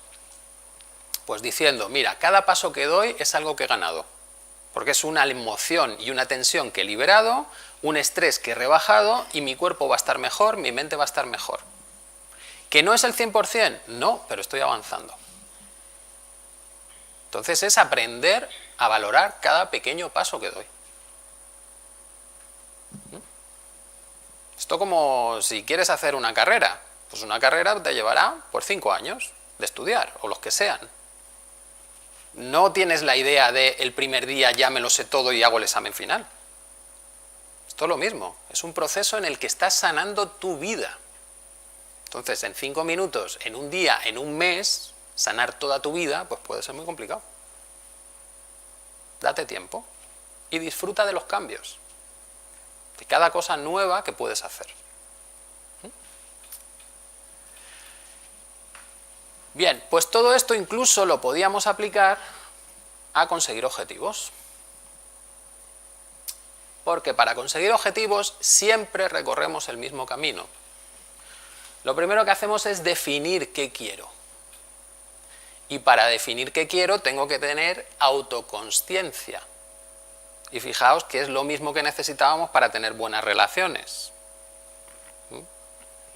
Pues diciendo, mira, cada paso que doy es algo que he ganado, porque es una emoción y una tensión que he liberado, un estrés que he rebajado y mi cuerpo va a estar mejor, mi mente va a estar mejor. ¿Que no es el 100%? No, pero estoy avanzando. Entonces es aprender a valorar cada pequeño paso que doy. Esto como si quieres hacer una carrera, pues una carrera te llevará por 5 años de estudiar, o los que sean. No tienes la idea de el primer día ya me lo sé todo y hago el examen final. Esto es lo mismo, es un proceso en el que estás sanando tu vida. Entonces, en 5 minutos, en un día, en un mes, sanar toda tu vida, pues puede ser muy complicado. Date tiempo y disfruta de los cambios, de cada cosa nueva que puedes hacer. Bien, pues todo esto incluso lo podíamos aplicar a conseguir objetivos. Porque para conseguir objetivos siempre recorremos el mismo camino. Lo primero que hacemos es definir qué quiero. Y para definir qué quiero tengo que tener autoconsciencia. Y fijaos que es lo mismo que necesitábamos para tener buenas relaciones.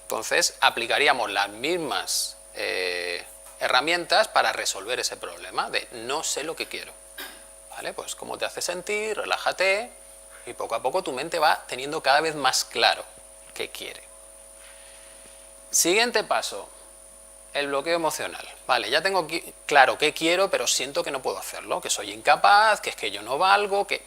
Entonces aplicaríamos las mismas herramientas para resolver ese problema de no sé lo que quiero. ¿Vale? Pues cómo te hace sentir, relájate y poco a poco tu mente va teniendo cada vez más claro qué quiere. Siguiente paso, el bloqueo emocional. Vale, ya tengo claro qué quiero, pero siento que no puedo hacerlo, que soy incapaz, que es que yo no valgo, que...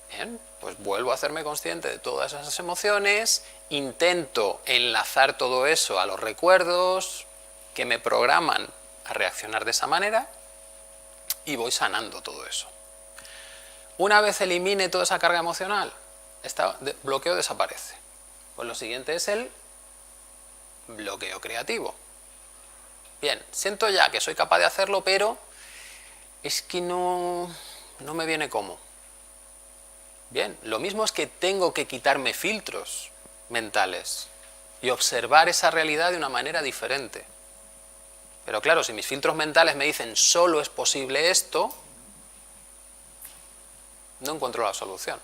Bien, pues vuelvo a hacerme consciente de todas esas emociones, intento enlazar todo eso a los recuerdos que me programan a reaccionar de esa manera y voy sanando todo eso. Una vez elimine toda esa carga emocional, este bloqueo desaparece. Pues lo siguiente es el bloqueo creativo. Bien, siento ya que soy capaz de hacerlo, pero es que no me viene cómo. Bien, lo mismo es que tengo que quitarme filtros mentales y observar esa realidad de una manera diferente. Pero claro, si mis filtros mentales me dicen solo es posible esto, no encuentro la solución.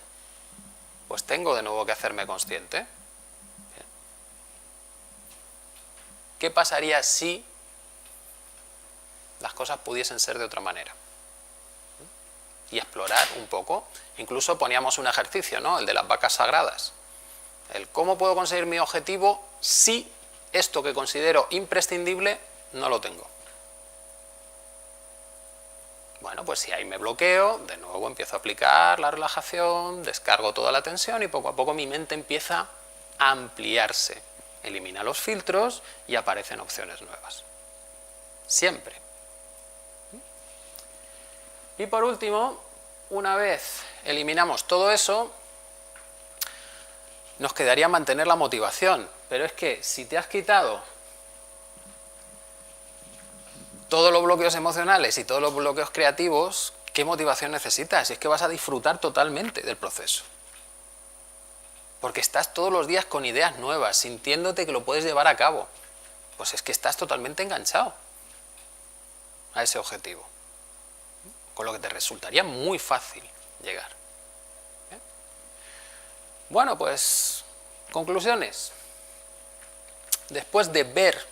Pues tengo de nuevo que hacerme consciente. Bien. ¿Qué pasaría si las cosas pudiesen ser de otra manera? Y explorar un poco. Incluso poníamos un ejercicio, ¿no? El de las vacas sagradas. El cómo puedo conseguir mi objetivo si esto que considero imprescindible no lo tengo. Bueno, pues si ahí me bloqueo, de nuevo empiezo a aplicar la relajación, descargo toda la tensión y poco a poco mi mente empieza a ampliarse. Elimina los filtros y aparecen opciones nuevas. Siempre. Y por último, una vez eliminamos todo eso, nos quedaría mantener la motivación. Pero es que si te has quitado todos los bloqueos emocionales y todos los bloqueos creativos, ¿qué motivación necesitas? Y es que vas a disfrutar totalmente del proceso. Porque estás todos los días con ideas nuevas, sintiéndote que lo puedes llevar a cabo. Pues es que estás totalmente enganchado a ese objetivo. Con lo que te resultaría muy fácil llegar. Bueno, pues, conclusiones. Después de ver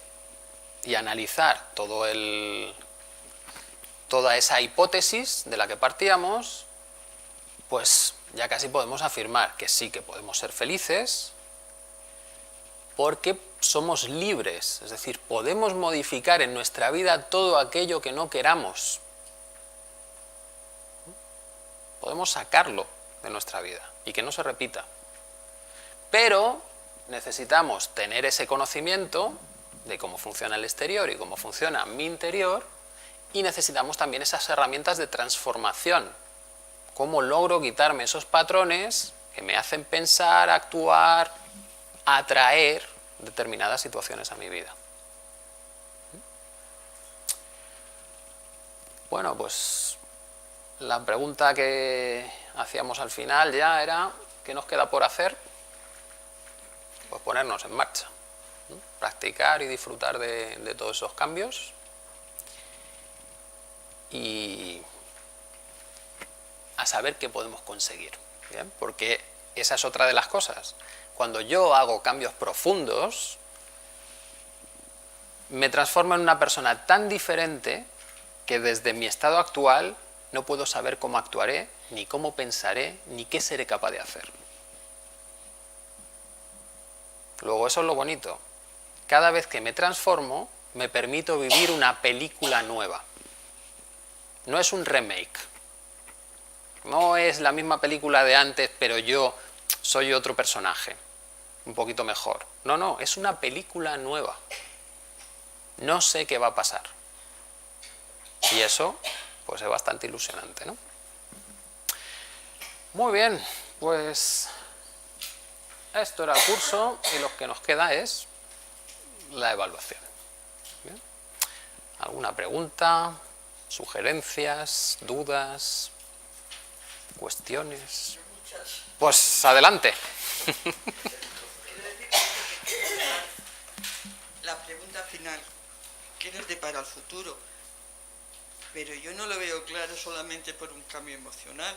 y analizar toda esa hipótesis de la que partíamos, pues ya casi podemos afirmar que sí que podemos ser felices, porque somos libres, es decir, podemos modificar en nuestra vida todo aquello que no queramos. Podemos sacarlo de nuestra vida y que no se repita. Pero necesitamos tener ese conocimiento de cómo funciona el exterior y cómo funciona mi interior, y necesitamos también esas herramientas de transformación. Cómo logro quitarme esos patrones que me hacen pensar, actuar, atraer determinadas situaciones a mi vida. Bueno, pues la pregunta que hacíamos al final ya era: ¿qué nos queda por hacer? Pues ponernos en marcha, ¿no? Practicar y disfrutar de todos esos cambios, y a saber qué podemos conseguir, ¿bien? Porque esa es otra de las cosas. Cuando yo hago cambios profundos, me transformo en una persona tan diferente que desde mi estado actual no puedo saber cómo actuaré, ni cómo pensaré, ni qué seré capaz de hacer. Luego, eso es lo bonito. Cada vez que me transformo, me permito vivir una película nueva. No es un remake. No es la misma película de antes, pero yo soy otro personaje, un poquito mejor. No, no, es una película nueva. No sé qué va a pasar. Y eso, pues es bastante ilusionante, ¿no? Muy bien, pues esto era el curso, y lo que nos queda es la evaluación. ¿Bien? ¿Alguna pregunta, sugerencias, dudas, cuestiones? Pues adelante. La pregunta final, ¿qué nos depara el futuro? Pero yo no lo veo claro solamente por un cambio emocional.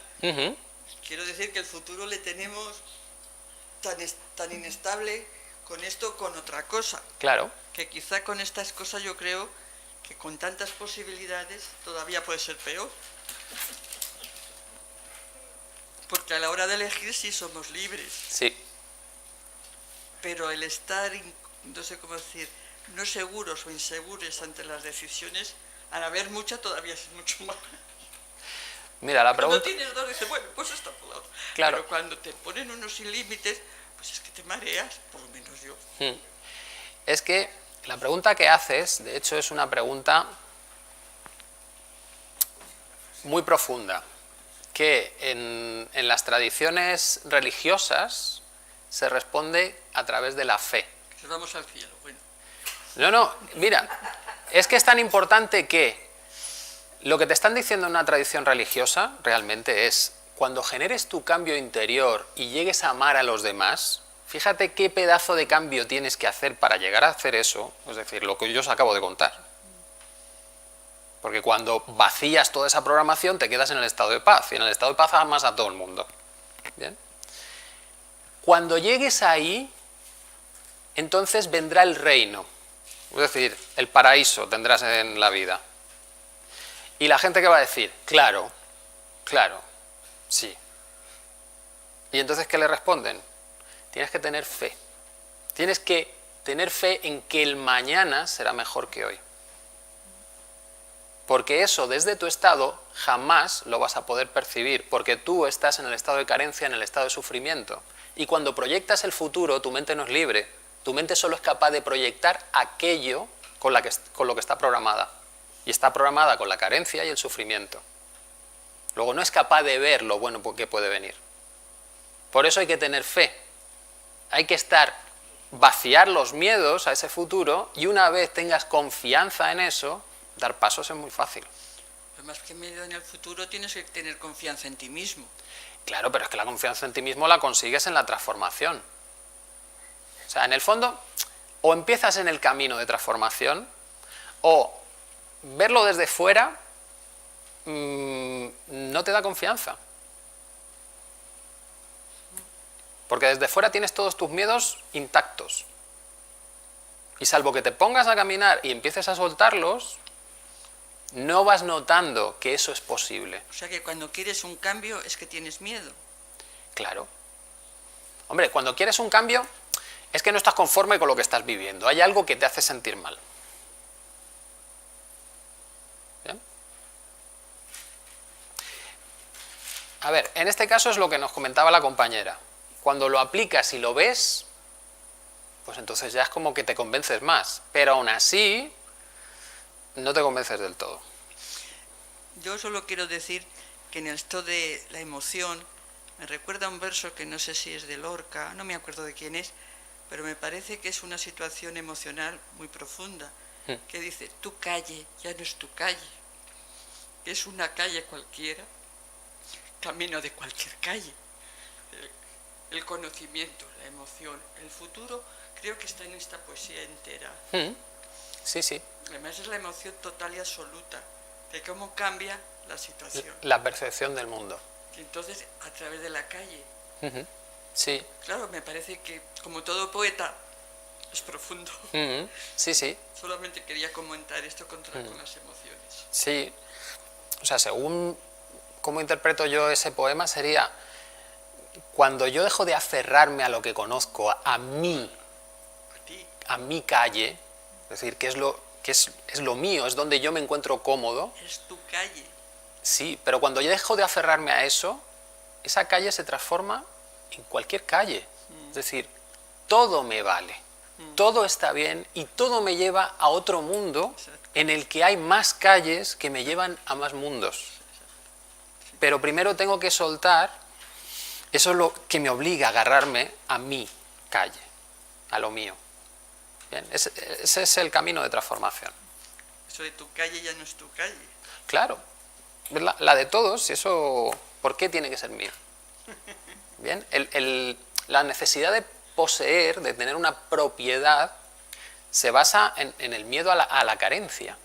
Quiero decir que el futuro le tenemos tan inestable con esto, con otra cosa. Claro. Que quizá con estas cosas yo creo que con tantas posibilidades todavía puede ser peor. Porque a la hora de elegir sí somos libres. Sí. Pero el estar, no sé cómo decir, no seguros o inseguros ante las decisiones, al haber mucha todavía es mucho más. Mira, la pregunta... Cuando tienes dos dices, bueno, pues está por lado. Claro. Pero cuando te ponen unos sin límites, pues es que te mareas, por lo menos yo. Es que la pregunta que haces, de hecho, es una pregunta muy profunda, que en las tradiciones religiosas se responde a través de la fe. Que nos vamos al cielo, bueno. No, mira, es que es tan importante que lo que te están diciendo en una tradición religiosa realmente es: cuando generes tu cambio interior y llegues a amar a los demás, fíjate qué pedazo de cambio tienes que hacer para llegar a hacer eso, es decir, lo que yo os acabo de contar. Porque cuando vacías toda esa programación te quedas en el estado de paz, y en el estado de paz amas a todo el mundo. ¿Bien? Cuando llegues ahí, entonces vendrá el reino, es decir, el paraíso tendrás en la vida. Y la gente, ¿qué va a decir? Claro, sí. ¿Y entonces qué le responden? Tienes que tener fe. Tienes que tener fe en que el mañana será mejor que hoy. Porque eso desde tu estado jamás lo vas a poder percibir, porque tú estás en el estado de carencia, en el estado de sufrimiento. Y cuando proyectas el futuro, tu mente no es libre. Tu mente solo es capaz de proyectar aquello con lo que está programada. Y está programada con la carencia y el sufrimiento. Luego no es capaz de ver lo bueno que puede venir. Por eso hay que tener fe. Hay que vaciar los miedos a ese futuro, y una vez tengas confianza en eso, dar pasos es muy fácil. Pero más que miedo en el futuro, tienes que tener confianza en ti mismo. Claro, pero es que la confianza en ti mismo la consigues en la transformación. O sea, en el fondo, o empiezas en el camino de transformación, o verlo desde fuera no te da confianza. Porque desde fuera tienes todos tus miedos intactos. Y salvo que te pongas a caminar y empieces a soltarlos, no vas notando que eso es posible. O sea que cuando quieres un cambio es que tienes miedo. Claro. Hombre, cuando quieres un cambio es que no estás conforme con lo que estás viviendo. Hay algo que te hace sentir mal. ¿Bien? A ver, en este caso es lo que nos comentaba la compañera. Cuando lo aplicas y lo ves, pues entonces ya es como que te convences más. Pero aún así, no te convences del todo. Yo solo quiero decir que en esto de la emoción me recuerda un verso que no sé si es de Lorca, no me acuerdo de quién es, pero me parece que es una situación emocional muy profunda, que dice, tu calle ya no es tu calle, es una calle cualquiera, camino de cualquier calle. El conocimiento, la emoción, el futuro, creo que está en esta poesía entera. Sí, sí. Además es la emoción total y absoluta de cómo cambia la situación. La percepción del mundo. Y entonces, a través de la calle. Sí. Claro, me parece que, como todo poeta, es profundo. Sí, sí. Solamente quería comentar esto con las emociones. Sí. O sea, según cómo interpreto yo ese poema, sería cuando yo dejo de aferrarme a lo que conozco, a mí, A ti. a mi calle, es decir, que es lo mío, es donde yo me encuentro cómodo. Es tu calle. Sí, pero cuando yo dejo de aferrarme a eso, esa calle se transforma en cualquier calle. Es decir, todo me vale, todo está bien y todo me lleva a otro mundo en el que hay más calles que me llevan a más mundos. Pero primero tengo que soltar, eso es lo que me obliga a agarrarme a mi calle, a lo mío. Bien, ese es el camino de transformación. Eso de tu calle ya no es tu calle. Claro, la de todos, y eso, ¿por qué tiene que ser mío? Bien, la necesidad de poseer, de tener una propiedad, se basa en el miedo a la carencia.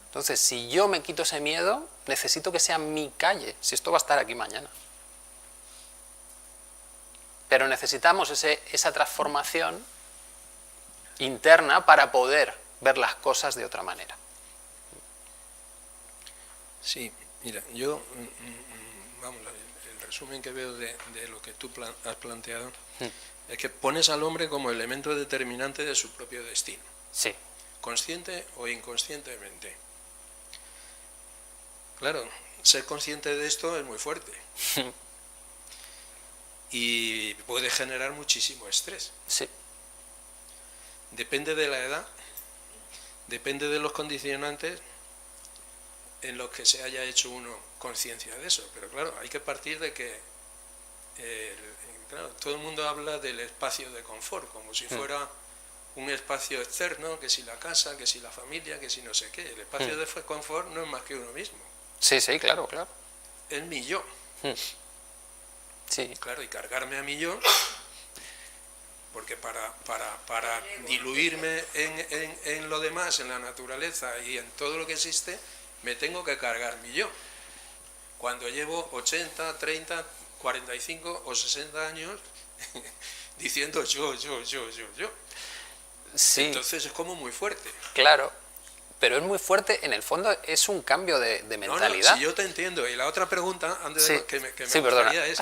Entonces, si yo me quito ese miedo, necesito que sea mi calle, si esto va a estar aquí mañana. Pero necesitamos esa transformación interna para poder ver las cosas de otra manera. Sí, mira, yo, vamos, el resumen que veo de lo que tú has planteado es que pones al hombre como elemento determinante de su propio destino. Sí. Consciente o inconscientemente. Claro, ser consciente de esto es muy fuerte. Y puede generar muchísimo estrés. Sí. Depende de la edad, depende de los condicionantes en los que se haya hecho uno conciencia de eso. Pero claro, hay que partir de que claro, todo el mundo habla del espacio de confort, como si fuera un espacio externo, que si la casa, que si la familia, que si no sé qué. El espacio de confort no es más que uno mismo. Sí, sí, claro, claro. Es mi yo. Sí. Claro, y cargarme a mi yo, porque para diluirme en lo demás, en la naturaleza y en todo lo que existe, me tengo que cargar mi yo. Cuando llevo 80, 30, 45 o 60 años diciendo yo. Sí. Entonces es como muy fuerte. Claro. Pero es muy fuerte, en el fondo es un cambio de mentalidad. No, si yo te entiendo. Y la otra pregunta, antes Sí. de que me Sí, gustaría es,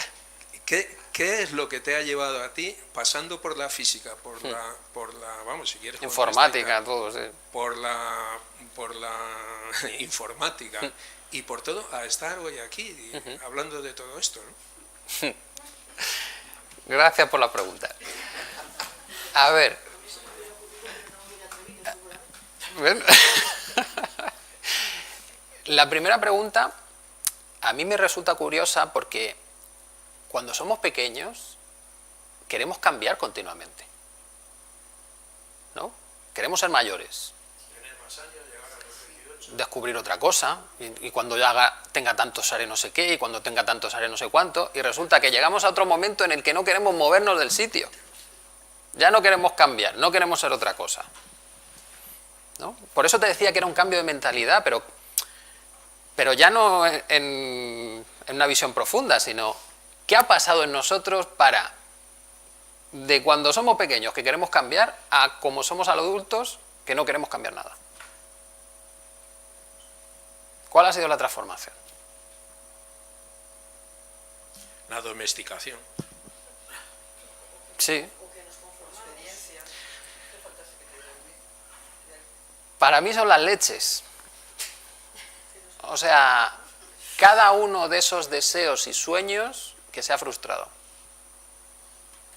¿qué es lo que te ha llevado a ti, pasando por la física, por la vamos, si quieres... Informática, todo, sí. Por la informática y por todo, a estar hoy aquí hablando de todo esto, ¿no? Gracias por la pregunta. A ver. ¿Ven? La primera pregunta a mí me resulta curiosa porque cuando somos pequeños queremos cambiar continuamente, ¿no? Queremos ser mayores, descubrir otra cosa, y cuando ya tenga tantos haré no sé qué, y cuando tenga tantos haré no sé cuánto, y resulta que llegamos a otro momento en el que no queremos movernos del sitio, ya no queremos cambiar, no queremos ser otra cosa, ¿no? Por eso te decía que era un cambio de mentalidad, pero ya no en una visión profunda, sino ¿qué ha pasado en nosotros para de cuando somos pequeños que queremos cambiar a como somos adultos que no queremos cambiar nada. ¿Cuál ha sido la transformación? La domesticación. Sí. Para mí son las leches. O sea, cada uno de esos deseos y sueños que se ha frustrado.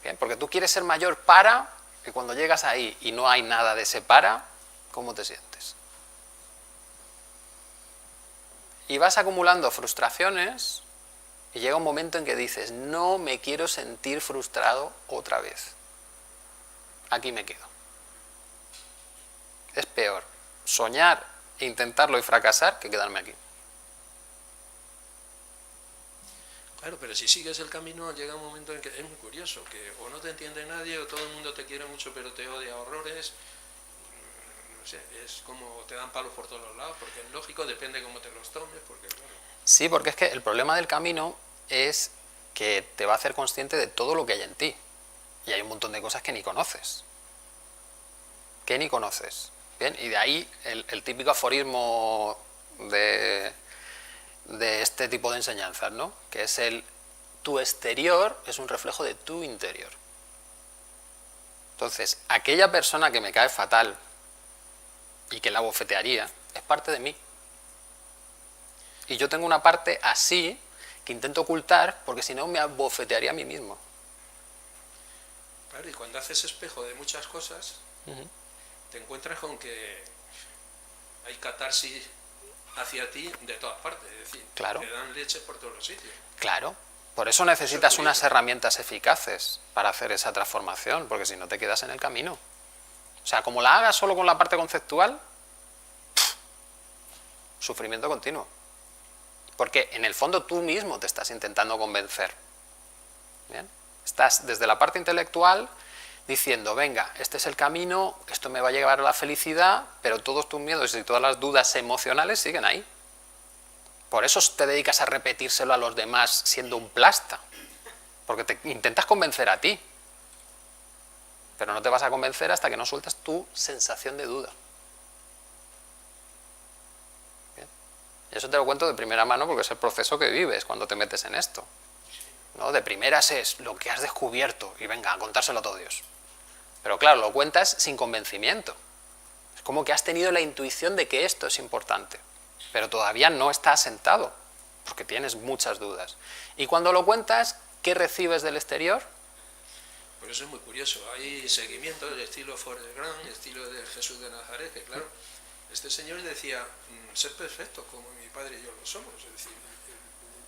¿Bien? Porque tú quieres ser mayor para, que cuando llegas ahí y no hay nada de ese para, ¿cómo te sientes? Y vas acumulando frustraciones y llega un momento en que dices, no me quiero sentir frustrado otra vez. Aquí me quedo. Es peor soñar e intentarlo y fracasar que quedarme aquí. Claro, pero si sigues el camino llega un momento en que es muy curioso, que o no te entiende nadie o todo el mundo te quiere mucho pero te odia a horrores. No sé, es como te dan palos por todos los lados, porque es lógico, depende cómo te los tomes, porque claro. Sí, porque es que el problema del camino es que te va a hacer consciente de todo lo que hay en ti. Y hay un montón de cosas que ni conoces. Que ni conoces. Bien, y de ahí el típico aforismo de este tipo de enseñanzas, ¿no? Que es tu exterior es un reflejo de tu interior. Entonces, aquella persona que me cae fatal y que la bofetearía, es parte de mí. Y yo tengo una parte así que intento ocultar porque si no me bofetearía a mí mismo. Claro, y cuando haces espejo de muchas cosas, te encuentras con que hay catarsis hacia ti de todas partes, es decir, claro, te dan leches por todos los sitios. Claro, por eso necesitas unas herramientas eficaces para hacer esa transformación, porque si no te quedas en el camino. O sea, como la hagas solo con la parte conceptual, sufrimiento continuo. Porque en el fondo tú mismo te estás intentando convencer. ¿Bien? Estás desde la parte intelectual diciendo, venga, este es el camino, esto me va a llevar a la felicidad, pero todos tus miedos y todas las dudas emocionales siguen ahí. Por eso te dedicas a repetírselo a los demás siendo un plasta, porque te intentas convencer a ti, pero no te vas a convencer hasta que no sueltas tu sensación de duda. Bien. Y eso te lo cuento de primera mano porque es el proceso que vives cuando te metes en esto, ¿no? De primeras es lo que has descubierto y venga, a contárselo a todo Dios. Pero claro, lo cuentas sin convencimiento. Es como que has tenido la intuición de que esto es importante, pero todavía no está asentado, porque tienes muchas dudas. Y cuando lo cuentas, ¿qué recibes del exterior? Por eso es muy curioso. Hay seguimientos de estilo Forrest Gump, estilo de Jesús de Nazaret, que claro, este señor decía, ser perfectos como mi padre y yo lo somos. Es decir,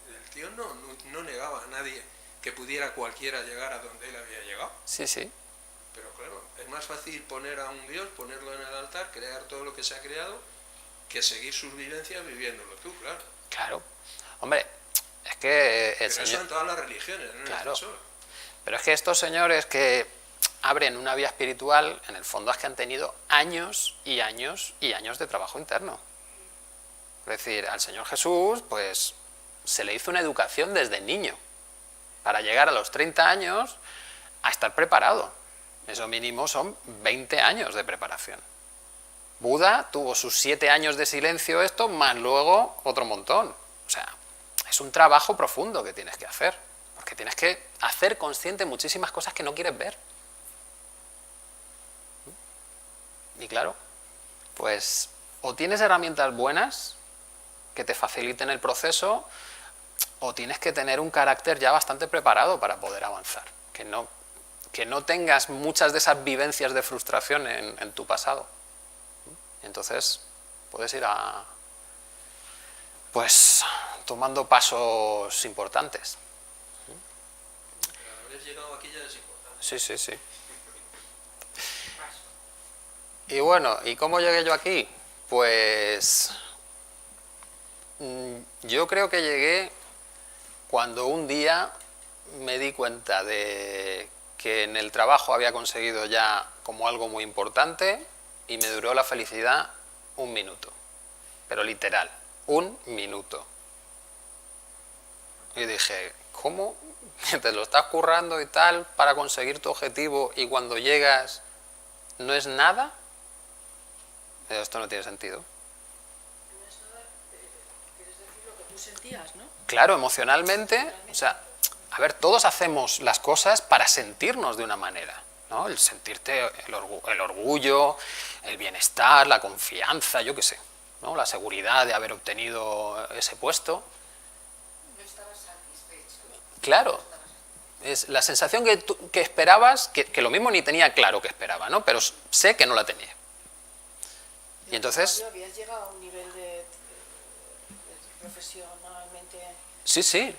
el tío no negaba a nadie que pudiera cualquiera llegar a donde él había llegado. Sí, sí. Pero claro, es más fácil poner a un Dios, ponerlo en el altar, crear todo lo que se ha creado, que seguir sus vivencias viviéndolo tú, claro. Claro. Hombre, es que el Pero señor... eso en todas las religiones, no Claro. en esta sola. Pero es que estos señores que abren una vía espiritual, en el fondo es que han tenido años y años y años de trabajo interno. Es decir, al Señor Jesús, pues, se le hizo una educación desde niño, para llegar a los 30 años a estar preparado. Eso mínimo son 20 años de preparación. Buda tuvo sus 7 años de silencio esto, más luego otro montón. O sea, es un trabajo profundo que tienes que hacer, porque tienes que hacer consciente muchísimas cosas que no quieres ver. Y claro, pues o tienes herramientas buenas que te faciliten el proceso, o tienes que tener un carácter ya bastante preparado para poder avanzar, que no tengas muchas de esas vivencias de frustración en tu pasado. Entonces puedes ir pues tomando pasos importantes. Pero haber llegado aquí ya es importante. Sí, sí, sí. Y bueno, ¿y cómo llegué yo aquí? Pues yo creo que llegué cuando un día me di cuenta de que en el trabajo había conseguido ya como algo muy importante y me duró la felicidad 1 minuto, pero literal, 1 minuto. Y dije, ¿cómo que te lo estás currando y tal para conseguir tu objetivo y cuando llegas no es nada, esto no tiene sentido. ¿Quieres decir lo que tú sentías, no? Claro, emocionalmente, o sea, a ver, todos hacemos las cosas para sentirnos de una manera, ¿no? El sentirte el orgullo, el bienestar, la confianza, yo qué sé, ¿no? La seguridad de haber obtenido ese puesto. No estabas satisfecho. Claro, es la sensación que esperabas, que lo mismo ni tenía claro que esperaba, ¿no? Pero sé que no la tenía. Y entonces... ¿Habías llegado a un nivel de profesionalmente? Sí, sí.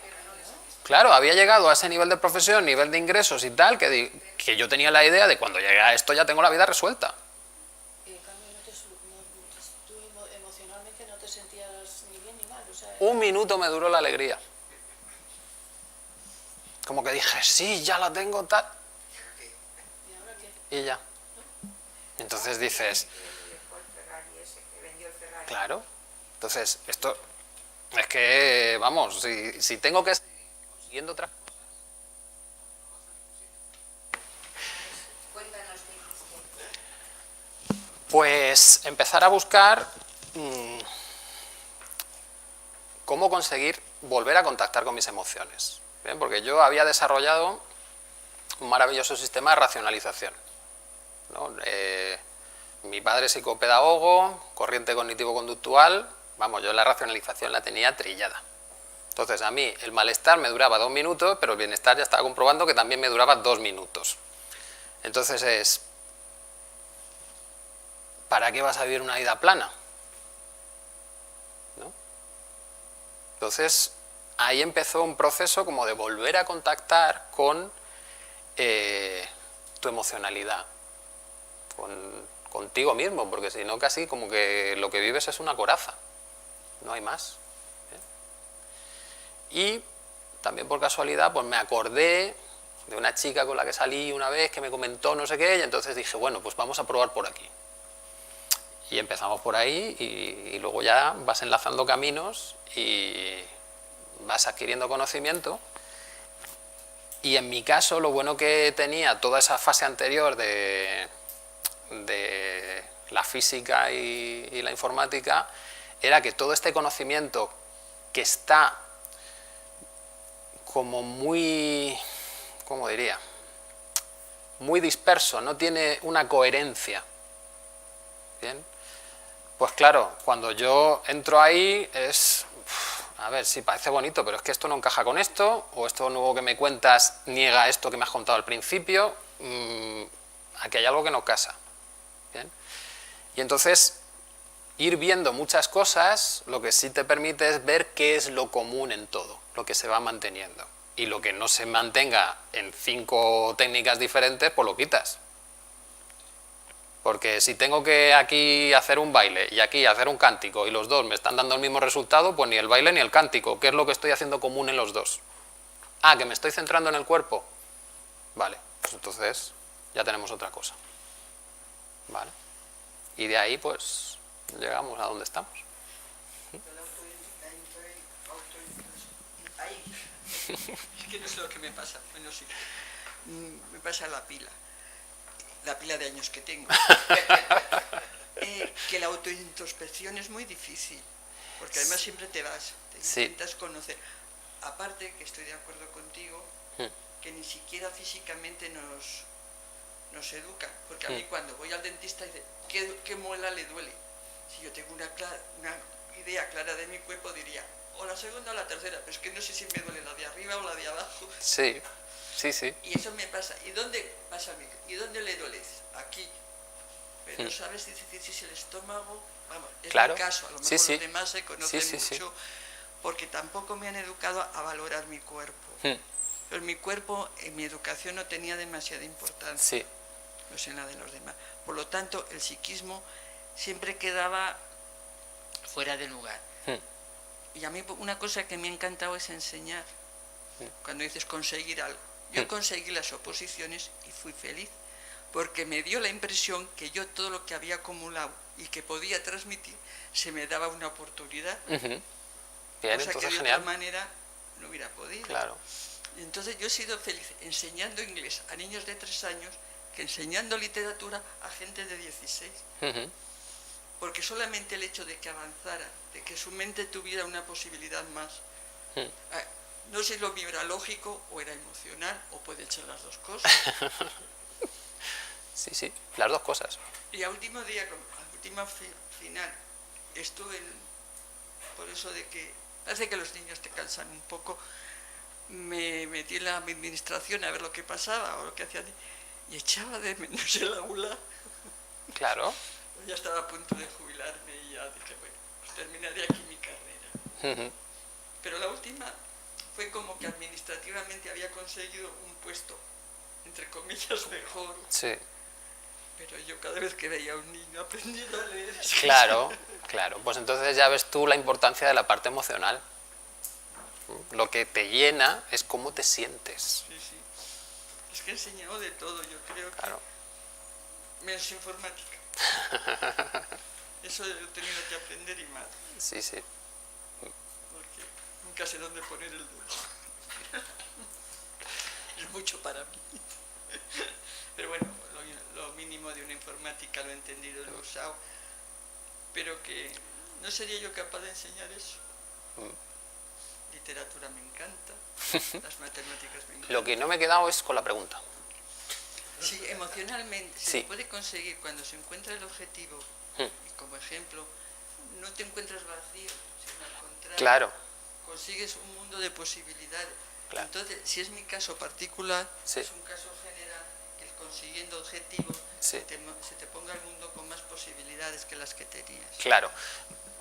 Claro, había llegado a ese nivel de profesión, nivel de ingresos y tal, que yo tenía la idea de cuando llegue a esto ya tengo la vida resuelta. En cambio, tú emocionalmente no te sentías ni bien ni mal. O sea, Un minuto me duró la alegría. Como que dije, sí, ya la tengo, tal. ¿y ahora qué? Y ya. Entonces dices, Dejó el Ferrari ese, que vendió el Ferrari. claro. Entonces, esto es que, vamos, si tengo que seguir consiguiendo otras cosas. Cuéntanos qué hiciste. Pues empezar a buscar cómo conseguir volver a contactar con mis emociones. ¿Bien? Porque yo había desarrollado un maravilloso sistema de racionalización, ¿no? Mi padre es psicopedagogo, corriente cognitivo-conductual, vamos, yo la racionalización la tenía trillada. Entonces a mí el malestar me duraba 2 minutos, pero el bienestar ya estaba comprobando que también me duraba 2 minutos. Entonces ¿para qué vas a vivir una vida plana? ¿No? Entonces, ahí empezó un proceso como de volver a contactar con tu emocionalidad, contigo mismo, porque si no casi como que lo que vives es una coraza, no hay más. Y también por casualidad pues me acordé de una chica con la que salí una vez que me comentó no sé qué, y entonces dije, bueno, pues vamos a probar por aquí. Y empezamos por ahí y luego ya vas enlazando caminos y vas adquiriendo conocimiento. Y en mi caso, lo bueno que tenía toda esa fase anterior de la física y la informática era que todo este conocimiento que está como muy, ¿cómo diría?, muy disperso, no tiene una coherencia. ¿Bien? Pues claro, cuando yo entro ahí es, a ver, sí, parece bonito, pero es que esto no encaja con esto, o esto nuevo que me cuentas niega esto que me has contado al principio, aquí hay algo que no casa. ¿Bien? Y entonces, ir viendo muchas cosas, lo que sí te permite es ver qué es lo común en todo, lo que se va manteniendo. Y lo que no se mantenga en 5 técnicas diferentes, pues lo quitas. Porque si tengo que aquí hacer un baile y aquí hacer un cántico y los dos me están dando el mismo resultado, pues ni el baile ni el cántico. ¿Qué es lo que estoy haciendo común en los dos? Ah, que me estoy centrando en el cuerpo. Vale, pues entonces ya tenemos otra cosa. Vale. Y de ahí pues llegamos a donde estamos. Es que no sé lo que me pasa. Bueno, sí. Me pasa la pila de años que tengo. Que la autointrospección es muy difícil, porque además siempre te intentas conocer. Aparte, que estoy de acuerdo contigo, que ni siquiera físicamente nos educan, porque a mí cuando voy al dentista dice, ¿qué muela le duele? Si yo tengo una idea clara de mi cuerpo diría, o la segunda o la tercera, pero es que no sé si me duele la de arriba o la de abajo. Sí, sí, sí. Y eso me pasa. ¿Y dónde pasa? ¿Y dónde le duele? Aquí. Pero sabes si es el estómago. Vamos, es claro. mi caso. A lo mejor Sí, sí. los demás se conocen Sí, sí, mucho, sí. porque tampoco me han educado a valorar mi cuerpo. Pero mi cuerpo en mi educación no tenía demasiada importancia. Sí. No sé nada de los demás. Por lo tanto, el psiquismo siempre quedaba fuera de lugar. Y a mí una cosa que me ha encantado es enseñar. Cuando dices conseguir algo. Yo conseguí las oposiciones y fui feliz, porque me dio la impresión que yo todo lo que había acumulado y que podía transmitir, se me daba una oportunidad. Bien, Cosa entonces que de genial. otra manera no hubiera podido. Claro. Y entonces yo he sido feliz enseñando inglés a niños de 3 años que enseñando literatura a gente de 16. Ujú. Porque solamente el hecho de que avanzara, de que su mente tuviera una posibilidad más, no sé si lo era lógico o era emocional, o puede ser las dos cosas. Sí, sí, las dos cosas. Y a último día, a última final, estuve por eso de que parece que los niños te cansan un poco, me metí en la administración a ver lo que pasaba o lo que hacían y echaba de menos el aula. Claro. Ya estaba a punto de jubilarme y ya dije, bueno, pues terminaré aquí mi carrera. Ujú. Pero la última fue como que administrativamente había conseguido un puesto, entre comillas, mejor. Sí. Pero yo cada vez que veía a un niño aprendiendo a leer. Claro, claro. Pues entonces ya ves tú la importancia de la parte emocional. Lo que te llena es cómo te sientes. Sí, sí. Es que he enseñado de todo, yo creo que Claro. menos informática. Eso he tenido que aprender y más, Sí, sí. porque nunca sé dónde poner el dedo. Es mucho para mí. Pero bueno, lo mínimo de una informática lo he entendido, lo he usado, pero que no sería yo capaz de enseñar eso. Literatura me encanta, las matemáticas me encantan. Lo que no me he quedado es con la pregunta. Sí, emocionalmente Sí. se puede conseguir cuando se encuentra el objetivo, y como ejemplo, no te encuentras vacío, sino al contrario, Claro. consigues un mundo de posibilidades. Claro. Entonces, si es mi caso particular, Sí. es un caso general, que consiguiendo objetivos Sí. se te ponga el mundo con más posibilidades que las que tenías. Claro.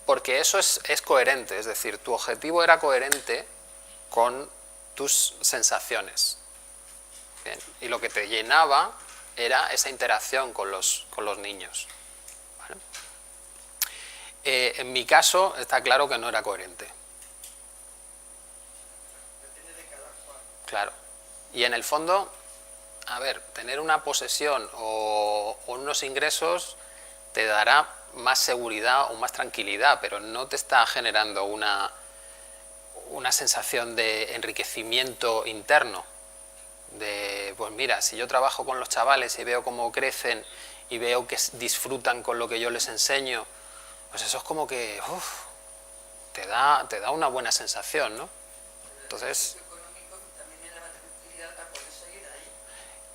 Porque eso es coherente, es decir, tu objetivo era coherente con tus sensaciones. Bien. Y lo que te llenaba era esa interacción con los niños. ¿Vale? En mi caso está claro que no era coherente. Claro. Y en el fondo, a ver, tener una posesión o unos ingresos te dará más seguridad o más tranquilidad, pero no te está generando una sensación de enriquecimiento interno. De, pues mira, si yo trabajo con los chavales y veo cómo crecen y veo que disfrutan con lo que yo les enseño, pues eso es como que te da una buena sensación, ¿no? Entonces, Económico también me daba tranquilidad para poder seguir ahí.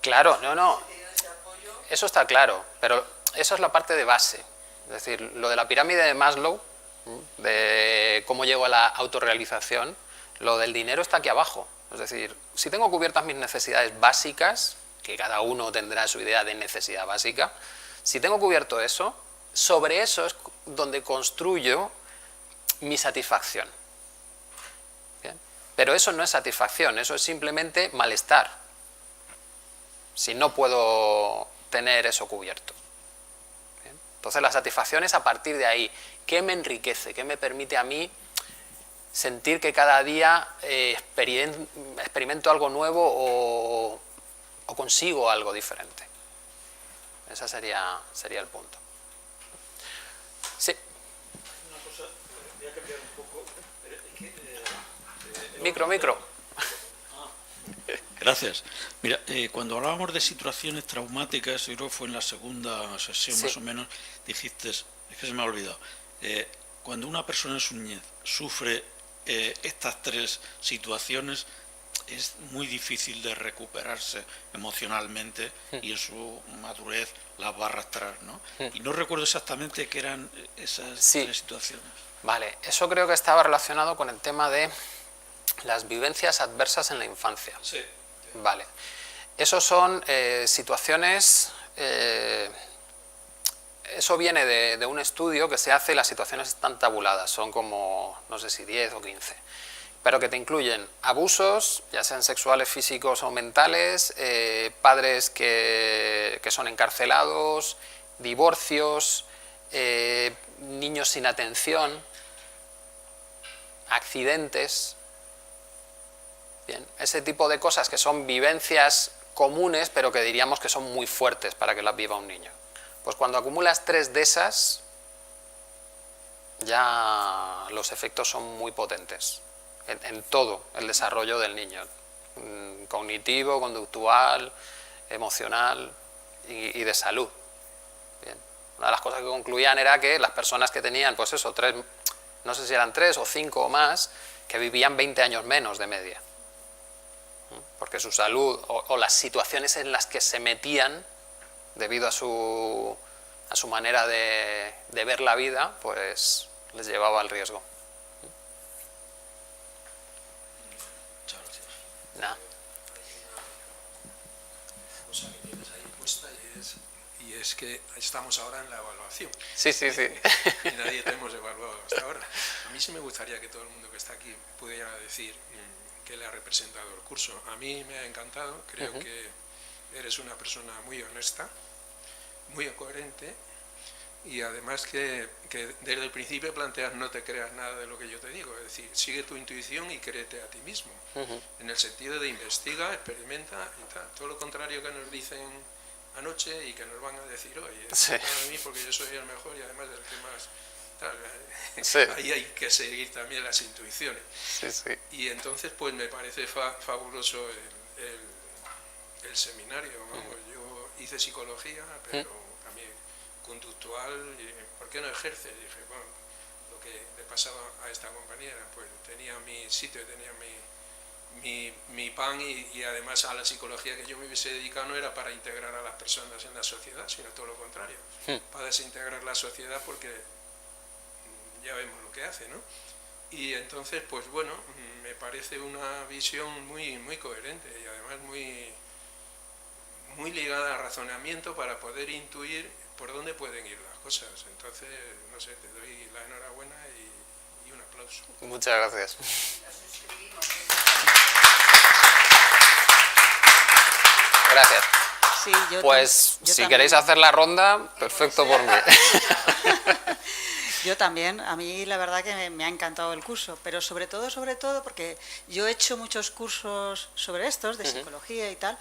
claro, no, Teniendo ese apoyo, eso está claro, pero eso es la parte de base. Es decir, lo de la pirámide de Maslow, de cómo llego a la autorrealización, lo del dinero está aquí abajo. Es decir, si tengo cubiertas mis necesidades básicas, que cada uno tendrá su idea de necesidad básica, si tengo cubierto eso, sobre eso es donde construyo mi satisfacción. ¿Bien? Pero eso no es satisfacción, eso es simplemente malestar, si no puedo tener eso cubierto. ¿Bien? Entonces la satisfacción es a partir de ahí. ¿Qué me enriquece? ¿Qué me permite a mí sentir que cada día experimento algo nuevo o consigo algo diferente? Ese sería el punto. Sí. Una cosa, voy a cambiar un poco. Micro. Gracias. Mira, cuando hablábamos de situaciones traumáticas, yo creo que fue en la segunda sesión Sí. más o menos, dijiste, es que se me ha olvidado, cuando una persona en su niñez sufre estas tres situaciones, es muy difícil de recuperarse emocionalmente y en su madurez las va a arrastrar, ¿no? Y no recuerdo exactamente qué eran esas Sí. tres situaciones. Vale, eso creo que estaba relacionado con el tema de las vivencias adversas en la infancia. Sí. Vale. Esos son situaciones... eso viene de un estudio que se hace, las situaciones están tabuladas, son como, no sé si 10 o 15, pero que te incluyen abusos, ya sean sexuales, físicos o mentales, padres que son encarcelados, divorcios, niños sin atención, accidentes. Bien, ese tipo de cosas que son vivencias comunes, pero que diríamos que son muy fuertes para que las viva un niño. Pues cuando acumulas 3 de esas, ya los efectos son muy potentes en todo el desarrollo del niño. cognitivo, conductual, emocional y de salud. Bien. Una de las cosas que concluían era que las personas que tenían, pues eso, no sé si eran 3 o 5 o más, que vivían 20 años menos de media. Porque su salud o las situaciones en las que se metían debido a su manera de ver la vida, pues les llevaba al riesgo. Muchas gracias. Nada. Cosa que tienes ahí puesta y es que estamos ahora en la evaluación. Sí. Y nadie te hemos evaluado hasta ahora. A mí sí me gustaría que todo el mundo que está aquí pudiera decir qué le ha representado el curso. A mí me ha encantado, creo que eres una persona muy honesta, muy coherente y además que desde el principio planteas no te creas nada de lo que yo te digo, es decir, sigue tu intuición y créete a ti mismo, en el sentido de investiga, experimenta y tal. Todo lo contrario que nos dicen anoche y que nos van a decir hoy, Sí. a mí porque yo soy el mejor y además el que más tal. Sí. Ahí hay que seguir también las intuiciones. Sí. Y entonces pues me parece fabuloso el seminario, vamos. Yo hice psicología, pero también conductual, y ¿por qué no ejerce? Y dije, bueno, lo que le pasaba a esta compañera, pues tenía mi sitio, tenía mi pan y además a la psicología que yo me hubiese dedicado no era para integrar a las personas en la sociedad, sino todo lo contrario, para desintegrar la sociedad porque ya vemos lo que hace, ¿no? Y entonces, pues bueno, me parece una visión muy, muy coherente y además muy ligada al razonamiento para poder intuir por dónde pueden ir las cosas. Entonces, no sé, te doy la enhorabuena y un aplauso. Muchas gracias. Nos suscribimos. Gracias. Sí, yo Pues yo si también. queréis hacer la ronda, perfecto por mí. Yo también, a mí la verdad que me ha encantado el curso, pero sobre todo porque yo he hecho muchos cursos sobre estos, de psicología y tal,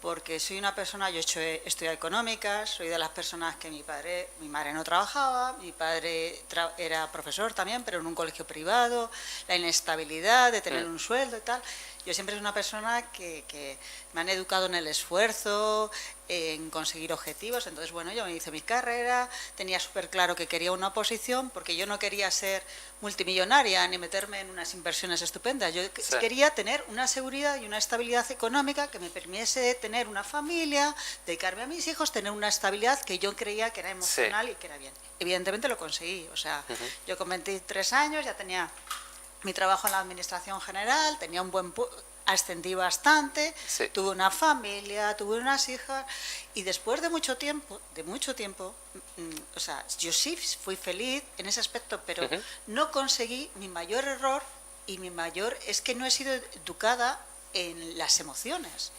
porque soy una persona, yo he estudiado económicas, soy de las personas que mi madre no trabajaba, mi padre era profesor también, pero en un colegio privado, la inestabilidad de tener un sueldo y tal. Yo siempre soy una persona que me han educado en el esfuerzo, en conseguir objetivos. Entonces, bueno, yo me hice mi carrera, tenía súper claro que quería una posición, porque yo no quería ser multimillonaria ni meterme en unas inversiones estupendas. Yo quería tener una seguridad y una estabilidad económica que me permitiese tener una familia, dedicarme a mis hijos, tener una estabilidad que yo creía que era emocional y que era bien. Evidentemente lo conseguí. O sea, yo con 23 años ya tenía mi trabajo en la administración general, tenía un buen ascendí bastante, tuve una familia, tuve unas hijas y después de mucho tiempo, o sea, yo sí fui feliz en ese aspecto, pero no conseguí. Mi mayor error es que no he sido educada en las emociones.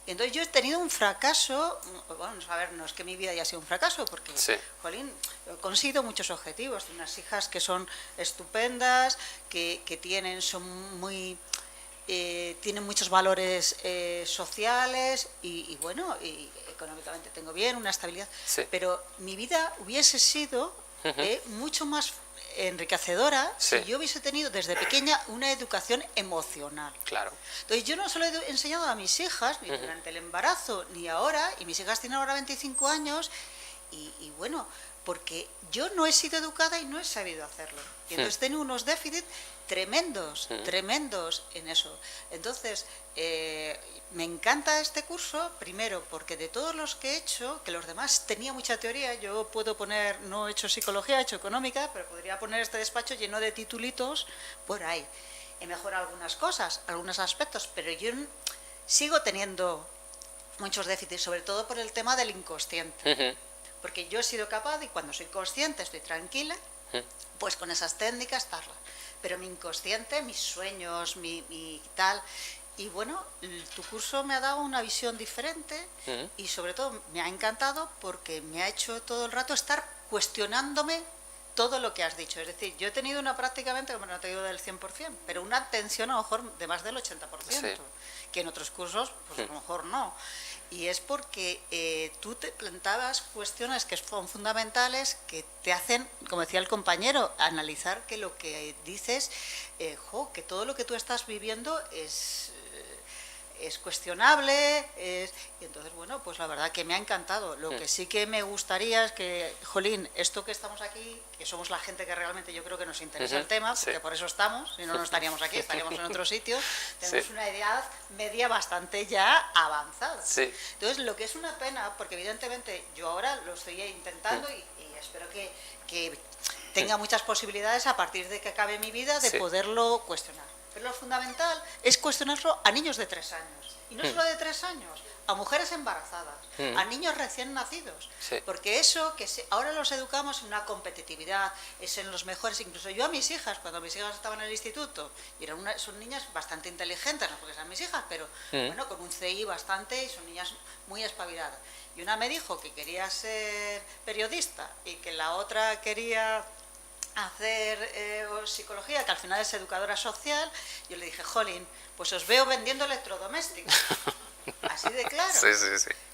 Entonces yo he tenido un fracaso, bueno, a ver, no es que mi vida haya sido un fracaso, porque, jolín, he conseguido muchos objetivos, tengo unas hijas que son estupendas, que son muy... tienen muchos valores sociales y bueno, y económicamente tengo bien, una estabilidad, pero mi vida hubiese sido mucho más enriquecedora si yo hubiese tenido desde pequeña una educación emocional. Claro. Entonces yo no solo he enseñado a mis hijas, ni durante el embarazo, ni ahora, y mis hijas tienen ahora 25 años, y bueno, porque yo no he sido educada y no he sabido hacerlo. Y entonces tengo unos déficits tremendos en eso. Entonces, me encanta este curso, primero porque de todos los que he hecho, que los demás tenía mucha teoría, yo puedo poner, no he hecho psicología, he hecho económica, pero podría poner este despacho lleno de titulitos por ahí. He mejorado algunas cosas, algunos aspectos, pero yo sigo teniendo muchos déficits, sobre todo por el tema del inconsciente. Porque yo he sido capaz, y cuando soy consciente estoy tranquila, pues con esas técnicas estarla. Pero mi inconsciente, mis sueños, mi tal... Y bueno, tu curso me ha dado una visión diferente y sobre todo me ha encantado porque me ha hecho todo el rato estar cuestionándome todo lo que has dicho. Es decir, yo he tenido una prácticamente, como no te digo del 100%, pero una atención a lo mejor de más del 80%, que en otros cursos pues a lo mejor no. Y es porque tú te plantabas cuestiones que son fundamentales, que te hacen, como decía el compañero, analizar que lo que dices, que todo lo que tú estás viviendo es es cuestionable, y entonces, bueno, pues la verdad que me ha encantado. Lo que sí que me gustaría es que, jolín, esto que estamos aquí, que somos la gente que realmente yo creo que nos interesa el tema, porque por eso estamos, si no, no estaríamos aquí, estaríamos en otro sitio, tenemos una edad media bastante ya avanzada. Entonces, lo que es una pena, porque evidentemente yo ahora lo estoy intentando y espero que tenga muchas posibilidades a partir de que acabe mi vida de poderlo cuestionar. Pero lo fundamental es cuestionarlo a niños de 3 años. Y no solo de 3 años, a mujeres embarazadas, a niños recién nacidos. Porque eso, ahora los educamos en una competitividad, es en los mejores. Incluso yo a mis hijas, cuando mis hijas estaban en el instituto, y son niñas bastante inteligentes, no porque sean mis hijas, pero bueno, con un CI bastante, y son niñas muy espabiladas. Y una me dijo que quería ser periodista y que la otra quería hacer psicología, que al final es educadora social. Yo le dije, jolín, pues os veo vendiendo electrodomésticos. Así de claro.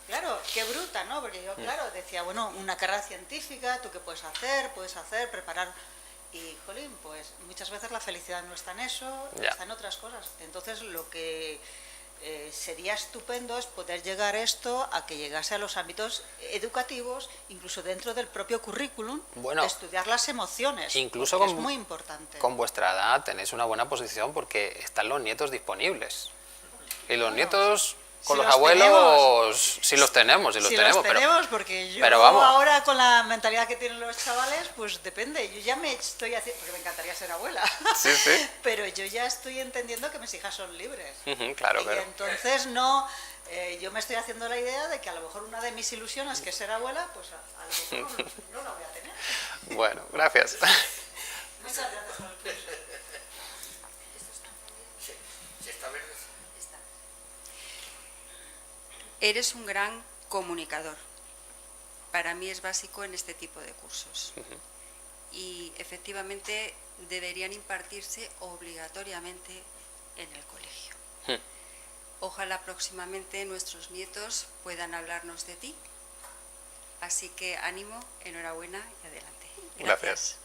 Claro, qué bruta, ¿no? Porque yo, claro, decía, bueno, una carrera científica, ¿tú qué puedes hacer? Preparar. Y, jolín, pues muchas veces la felicidad no está en eso, está en otras cosas. Entonces, lo que sería estupendo es poder llegar esto a que llegase a los ámbitos educativos, incluso dentro del propio currículum, estudiar las emociones, incluso es muy importante. Con vuestra edad tenéis una buena posición porque están los nietos disponibles. Y los nietos con los abuelos, si los tenemos, porque yo pero vamos, ahora con la mentalidad que tienen los chavales, pues depende, yo ya me estoy haciendo, porque me encantaría ser abuela, pero yo ya estoy entendiendo que mis hijas son libres. Claro. Entonces yo me estoy haciendo la idea de que a lo mejor una de mis ilusiones, que es ser abuela, pues a lo mejor no la voy a tener. Bueno, gracias. Muchas gracias por el curso. Eres un gran comunicador. Para mí es básico en este tipo de cursos. Y efectivamente deberían impartirse obligatoriamente en el colegio. Ojalá próximamente nuestros nietos puedan hablarnos de ti. Así que ánimo, enhorabuena y adelante. Gracias.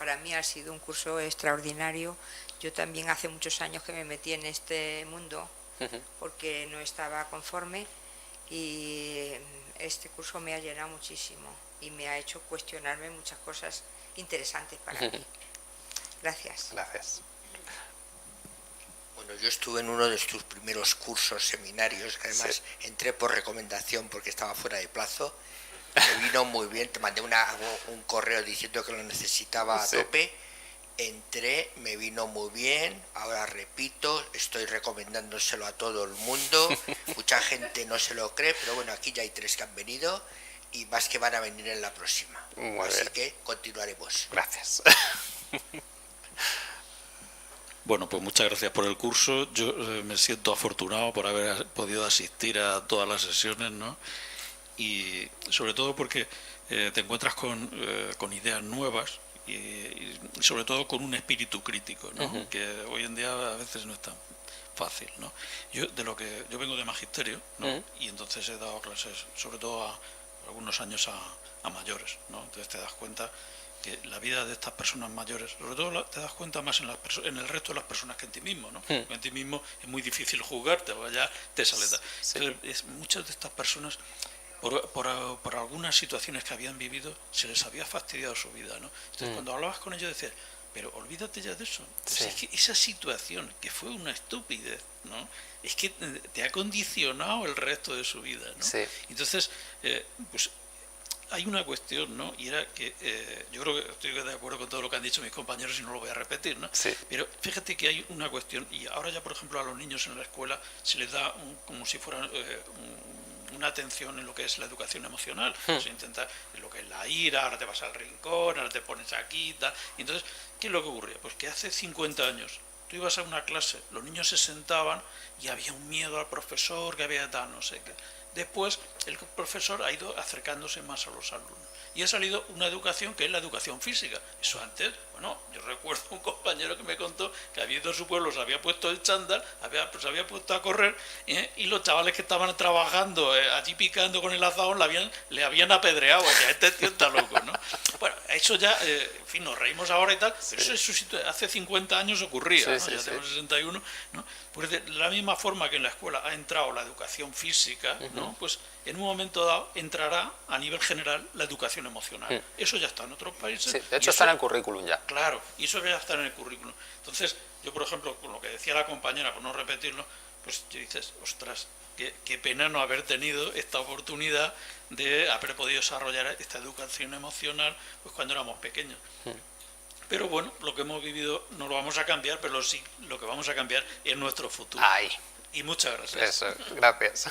Para mí ha sido un curso extraordinario. Yo también hace muchos años que me metí en este mundo porque no estaba conforme, y este curso me ha llenado muchísimo y me ha hecho cuestionarme muchas cosas interesantes para mí. Gracias. Bueno, yo estuve en uno de tus primeros cursos, seminarios, que además entré por recomendación porque estaba fuera de plazo. Me vino muy bien, te mandé un correo diciendo que lo necesitaba a tope. Entré, me vino muy bien, ahora repito, estoy recomendándoselo a todo el mundo, mucha gente no se lo cree, pero bueno, aquí ya hay 3 que han venido y más que van a venir en la próxima. Así que continuaremos. Gracias. Bueno, pues muchas gracias por el curso. Yo me siento afortunado por haber podido asistir a todas las sesiones, ¿no? Y sobre todo porque te encuentras con ideas nuevas, y sobre todo con un espíritu crítico, ¿no? Que hoy en día a veces no es tan fácil, ¿no? Yo vengo de magisterio, ¿no? Y entonces he dado clases sobre todo a algunos años a mayores, ¿no? Entonces te das cuenta que la vida de estas personas mayores, sobre todo te das cuenta más en el resto de las personas que en ti mismo, ¿no? En ti mismo es muy difícil juzgarte, o ya te sale. Entonces, muchas de estas personas, por algunas situaciones que habían vivido, se les había fastidiado su vida, ¿no? Entonces, cuando hablabas con ellos decías, pero olvídate ya de eso. Entonces, es que esa situación, que fue una estupidez, ¿no? Es que te ha condicionado el resto de su vida, ¿no? Entonces, pues hay una cuestión, ¿no? Y era que yo creo que estoy de acuerdo con todo lo que han dicho mis compañeros y no lo voy a repetir, ¿no? Pero fíjate que hay una cuestión, y ahora ya, por ejemplo, a los niños en la escuela se les da como si fuera una atención en lo que es la educación emocional. Se intenta en lo que es la ira, ahora te vas al rincón, ahora te pones aquí, tal. Y entonces, ¿qué es lo que ocurría? Pues que hace 50 años tú ibas a una clase, los niños se sentaban y había un miedo al profesor, que había tal, no sé qué. Después el profesor ha ido acercándose más a los alumnos y ha salido una educación que es la educación física. Eso antes, Bueno, yo recuerdo un compañero que me contó que había ido a su pueblo, se había puesto el chándal, se había puesto a correr, y los chavales que estaban trabajando allí picando con el azahón le habían apedreado. O sea, este tío está loco, ¿no? Bueno, eso ya, en fin, nos reímos ahora y tal, pero eso hace 50 años ocurría, ¿no? Ya tengo 61, ¿no? Pues de la misma forma que en la escuela ha entrado la educación física, ¿no? Pues en un momento dado entrará a nivel general la educación emocional. Eso ya está en otros países. Sí, de hecho está en el currículum ya. Claro, y eso ya está en el currículum. Entonces, yo por ejemplo, con lo que decía la compañera, por no repetirlo, pues dices, ostras, qué pena no haber tenido esta oportunidad de haber podido desarrollar esta educación emocional pues cuando éramos pequeños. Pero bueno, lo que hemos vivido no lo vamos a cambiar, pero sí lo que vamos a cambiar es nuestro futuro. Ahí. Y muchas gracias. Eso, gracias.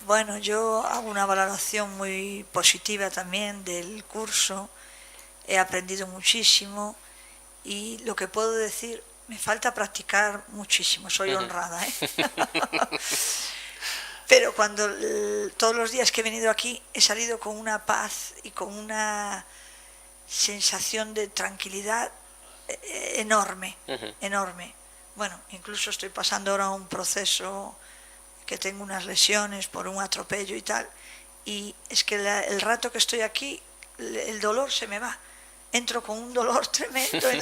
Bueno, yo hago una valoración muy positiva también del curso. He aprendido muchísimo y lo que puedo decir, me falta practicar muchísimo, soy honrada, ¿eh? Pero todos los días que he venido aquí he salido con una paz y con una sensación de tranquilidad enorme, enorme. Bueno, incluso estoy pasando ahora un proceso que tengo unas lesiones por un atropello y tal, y es que el rato que estoy aquí el dolor se me va. Entro con un dolor tremendo en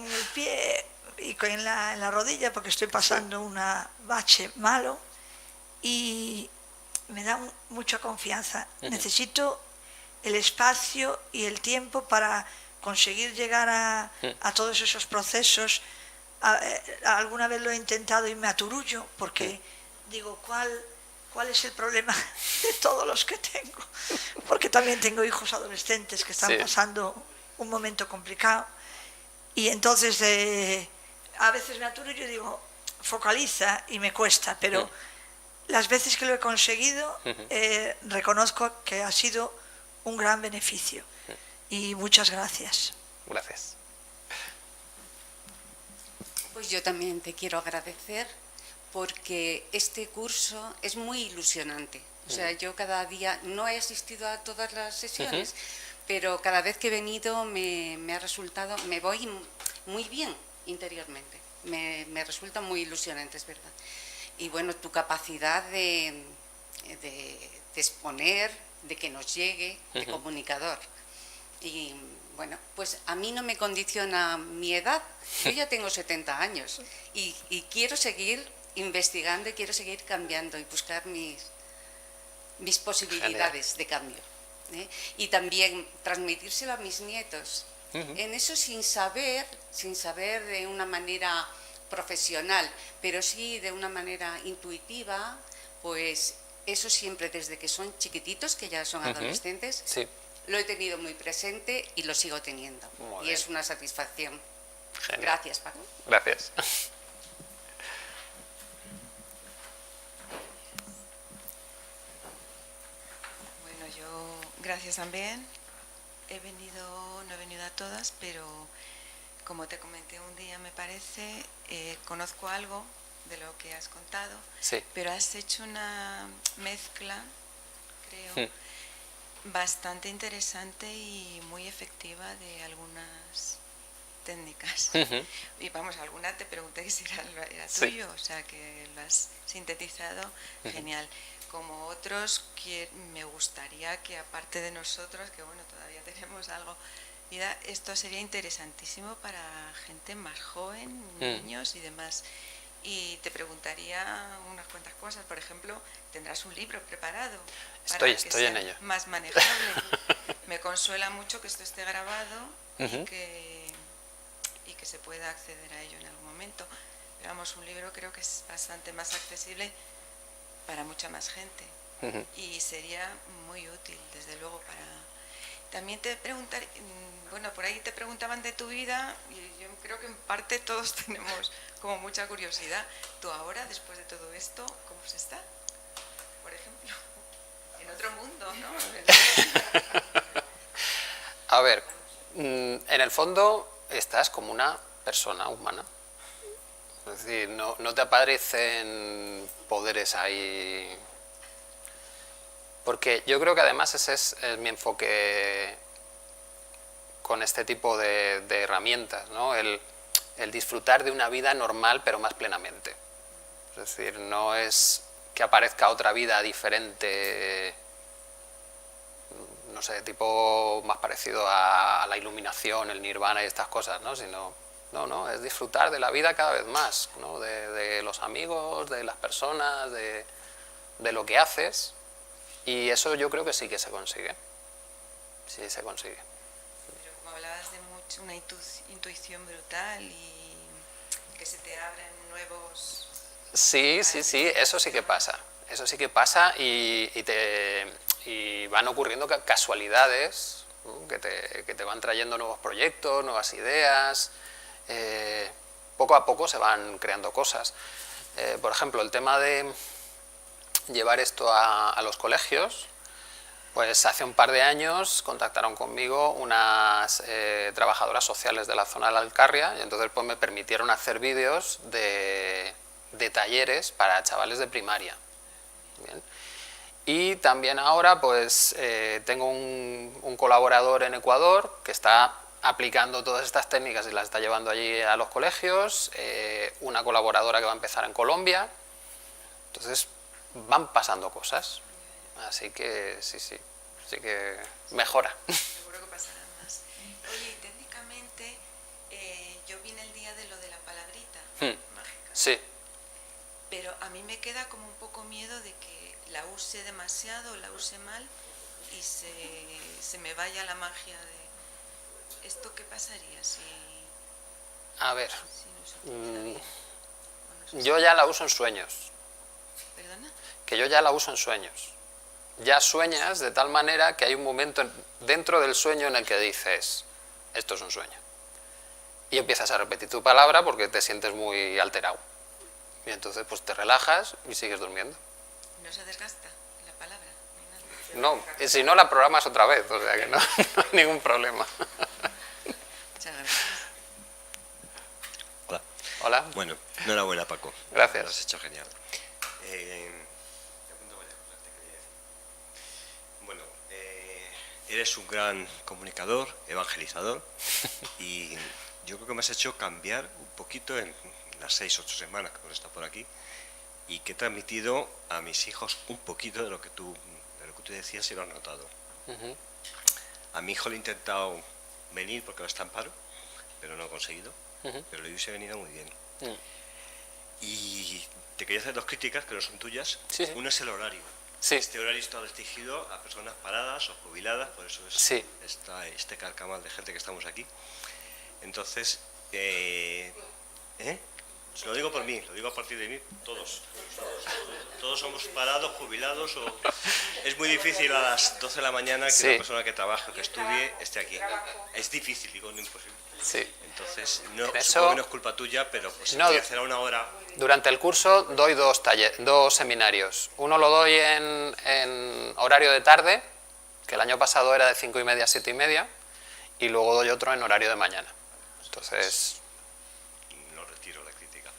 el pie y en la rodilla porque estoy pasando un bache malo y me da mucha confianza. Necesito el espacio y el tiempo para conseguir llegar a todos esos procesos. Alguna vez lo he intentado y me aturullo porque digo, ¿cuál es el problema de todos los que tengo? Porque también tengo hijos adolescentes que están pasando un momento complicado y entonces a veces me aturullo y digo, focaliza, y me cuesta, pero las veces que lo he conseguido reconozco que ha sido un gran beneficio y muchas gracias. Gracias. Pues yo también te quiero agradecer porque este curso es muy ilusionante. O sea, yo cada día, no he asistido a todas las sesiones, pero cada vez que he venido me ha resultado, me voy muy bien interiormente. Me resulta muy ilusionante, es verdad. Y bueno, tu capacidad de exponer, de que nos llegue, de comunicador. Y bueno, pues a mí no me condiciona mi edad. Yo ya tengo 70 años y quiero seguir investigando y quiero seguir cambiando y buscar mis posibilidades de cambio. Y también transmitírselo a mis nietos. En eso sin saber de una manera profesional, pero sí de una manera intuitiva, pues eso siempre desde que son chiquititos, que ya son adolescentes, lo he tenido muy presente y lo sigo teniendo. Y es una satisfacción. Genial. Gracias, Paco. Gracias. Bueno, yo gracias también. No he venido a todas, pero como te comenté un día, me parece, conozco algo de lo que has contado, pero has hecho una mezcla, creo, bastante interesante y muy efectiva de algunas técnicas. Y vamos, alguna te pregunté si era tuyo, o sea que lo has sintetizado genial. Como otros, me gustaría que aparte de nosotros, que bueno, todavía tenemos algo, esto sería interesantísimo para gente más joven, niños y demás. Y te preguntaría unas cuantas cosas. Por ejemplo, ¿tendrás un libro preparado? Estoy en ello. Más manejable. Me consuela mucho que esto esté grabado y que se pueda acceder a ello en algún momento. Pero vamos, un libro creo que es bastante más accesible para mucha más gente. Y sería muy útil, desde luego, para... También te preguntar, bueno, por ahí te preguntaban de tu vida y yo creo que en parte todos tenemos como mucha curiosidad. Tú ahora, después de todo esto, ¿cómo se está? Por ejemplo, en otro mundo, ¿no? A ver, en el fondo estás como una persona humana. Es decir, no te aparecen poderes ahí... Porque yo creo que además ese es mi enfoque con este tipo de herramientas, ¿no? El disfrutar de una vida normal pero más plenamente. Es decir, no es que aparezca otra vida diferente, no sé, tipo más parecido a la iluminación, el nirvana y estas cosas, ¿no? Sino, no, es disfrutar de la vida cada vez más, ¿no? De los amigos, de las personas, de lo que haces, y eso yo creo que sí que se consigue. Sí se consigue. Pero como hablabas de una intuición brutal y que se te abren nuevos... Sí, eso sí que pasa. Eso sí que pasa y van ocurriendo casualidades, ¿no? que te van trayendo nuevos proyectos, nuevas ideas. Poco a poco se van creando cosas. Por ejemplo, el tema de llevar esto a los colegios, pues hace un par de años contactaron conmigo unas trabajadoras sociales de la zona de la Alcarria y entonces pues me permitieron hacer vídeos de talleres para chavales de primaria. Bien. Y también ahora pues tengo un colaborador en Ecuador que está aplicando todas estas técnicas y las está llevando allí a los colegios, una colaboradora que va a empezar en Colombia, entonces van pasando cosas, así que sí que mejora. Seguro que pasarán más. Oye, y técnicamente yo vine el día de lo de la palabrita mágica. Sí. Pero a mí me queda como un poco miedo de que la use demasiado, la use mal y se me vaya la magia de... ¿Esto qué pasaría si...? A ver, si no se yo ya la uso en sueños. ¿Perdona? Que yo ya la uso en sueños. Ya sueñas de tal manera que hay un momento dentro del sueño en el que dices, esto es un sueño. Y empiezas a repetir tu palabra porque te sientes muy alterado. Y entonces pues te relajas y sigues durmiendo. ¿No se desgasta la palabra? No, y si no la programas otra vez, o sea que no hay ningún problema. Muchas gracias. Hola. Hola. Bueno, enhorabuena, Paco. Gracias. Lo has hecho genial. Bueno, eres un gran comunicador, evangelizador, y yo creo que me has hecho cambiar un poquito en las 6 o 8 semanas que hemos estado por aquí, y que he transmitido a mis hijos un poquito de lo que tú decías y lo han notado. A mi hijo le he intentado venir porque no está en paro, pero no he conseguido, pero le hubiese venido muy bien. Y te quería hacer 2 críticas que no son tuyas. Sí. Una es el horario. Sí. Este horario está restringido a personas paradas o jubiladas, por eso está este carcamal de gente que estamos aquí. Entonces, se lo digo por mí, lo digo a partir de mí, todos somos parados, jubilados, es muy difícil a las 12 de la mañana que una persona que trabaje o que estudie esté aquí. Es difícil, digo, no imposible. Sí. Entonces, no, eso, supongo que no es culpa tuya, pero pues no, si hacer a una hora... Durante el curso doy 2 seminarios. Uno lo doy en horario de tarde, que el año pasado era de 5:30 a 7:30, y luego doy otro en horario de mañana. Entonces... No retiro la crítica.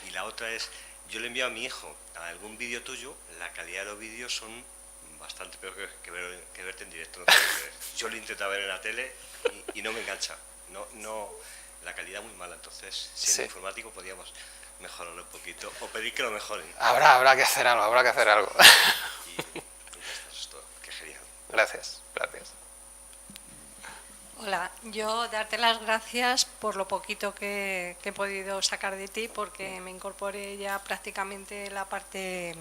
Y la otra es, yo le envío a mi hijo a algún vídeo tuyo, la calidad de los vídeos son bastante peor que verte en directo. No tengo que ver. Yo lo intento ver en la tele y no me engancha. No, la calidad muy mala. Entonces, siendo informático podíamos mejorarlo un poquito o pedir que lo mejoren. Habrá que hacer algo, Y ya está, eso es todo. Qué genial. Gracias. Hola, yo darte las gracias por lo poquito que he podido sacar de ti, porque me incorporé ya prácticamente la parte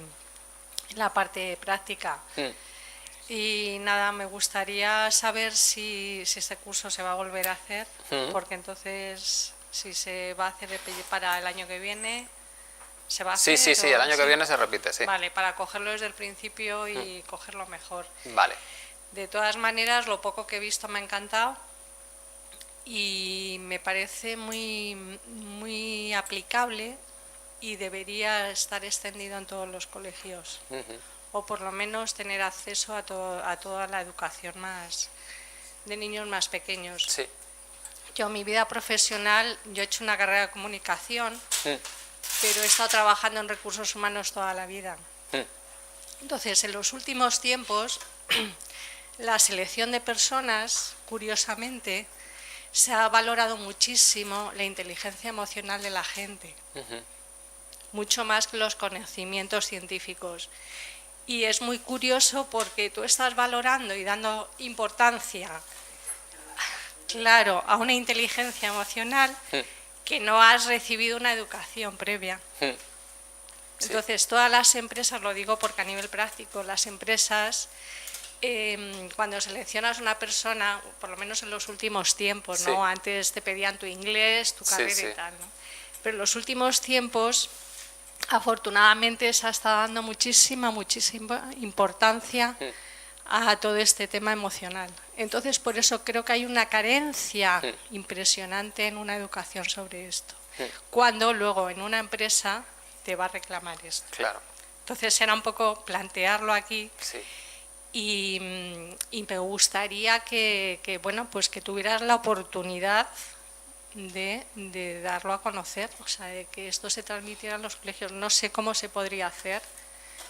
práctica. Y nada, me gustaría saber si este curso se va a volver a hacer, porque entonces si se va a hacer para el año que viene, ¿se va a hacer? Sí, el año que viene se repite, sí. Vale, para cogerlo desde el principio y cogerlo mejor. Vale. De todas maneras, lo poco que he visto me ha encantado y me parece muy aplicable y debería estar extendido en todos los colegios. O por lo menos tener acceso a toda la educación más de niños más pequeños. Sí. Yo, mi vida profesional, yo he hecho una carrera de comunicación, pero he estado trabajando en recursos humanos toda la vida. Entonces, en los últimos tiempos, la selección de personas, curiosamente, se ha valorado muchísimo la inteligencia emocional de la gente, mucho más que los conocimientos científicos. Y es muy curioso porque tú estás valorando y dando importancia, claro, a una inteligencia emocional que no has recibido una educación previa. Entonces, todas las empresas, lo digo porque a nivel práctico, las empresas, cuando seleccionas una persona, por lo menos en los últimos tiempos, ¿no? Antes te pedían tu inglés, tu carrera y tal, ¿no? Pero en los últimos tiempos, afortunadamente, se ha estado dando muchísima importancia a todo este tema emocional. Entonces, por eso creo que hay una carencia impresionante en una educación sobre esto. Cuando luego en una empresa te va a reclamar esto. Claro. Entonces, era un poco plantearlo aquí. Sí. Y me gustaría que bueno, pues que tuvieras la oportunidad de darlo a conocer, o sea, de que esto se transmitiera en los colegios. No sé cómo se podría hacer,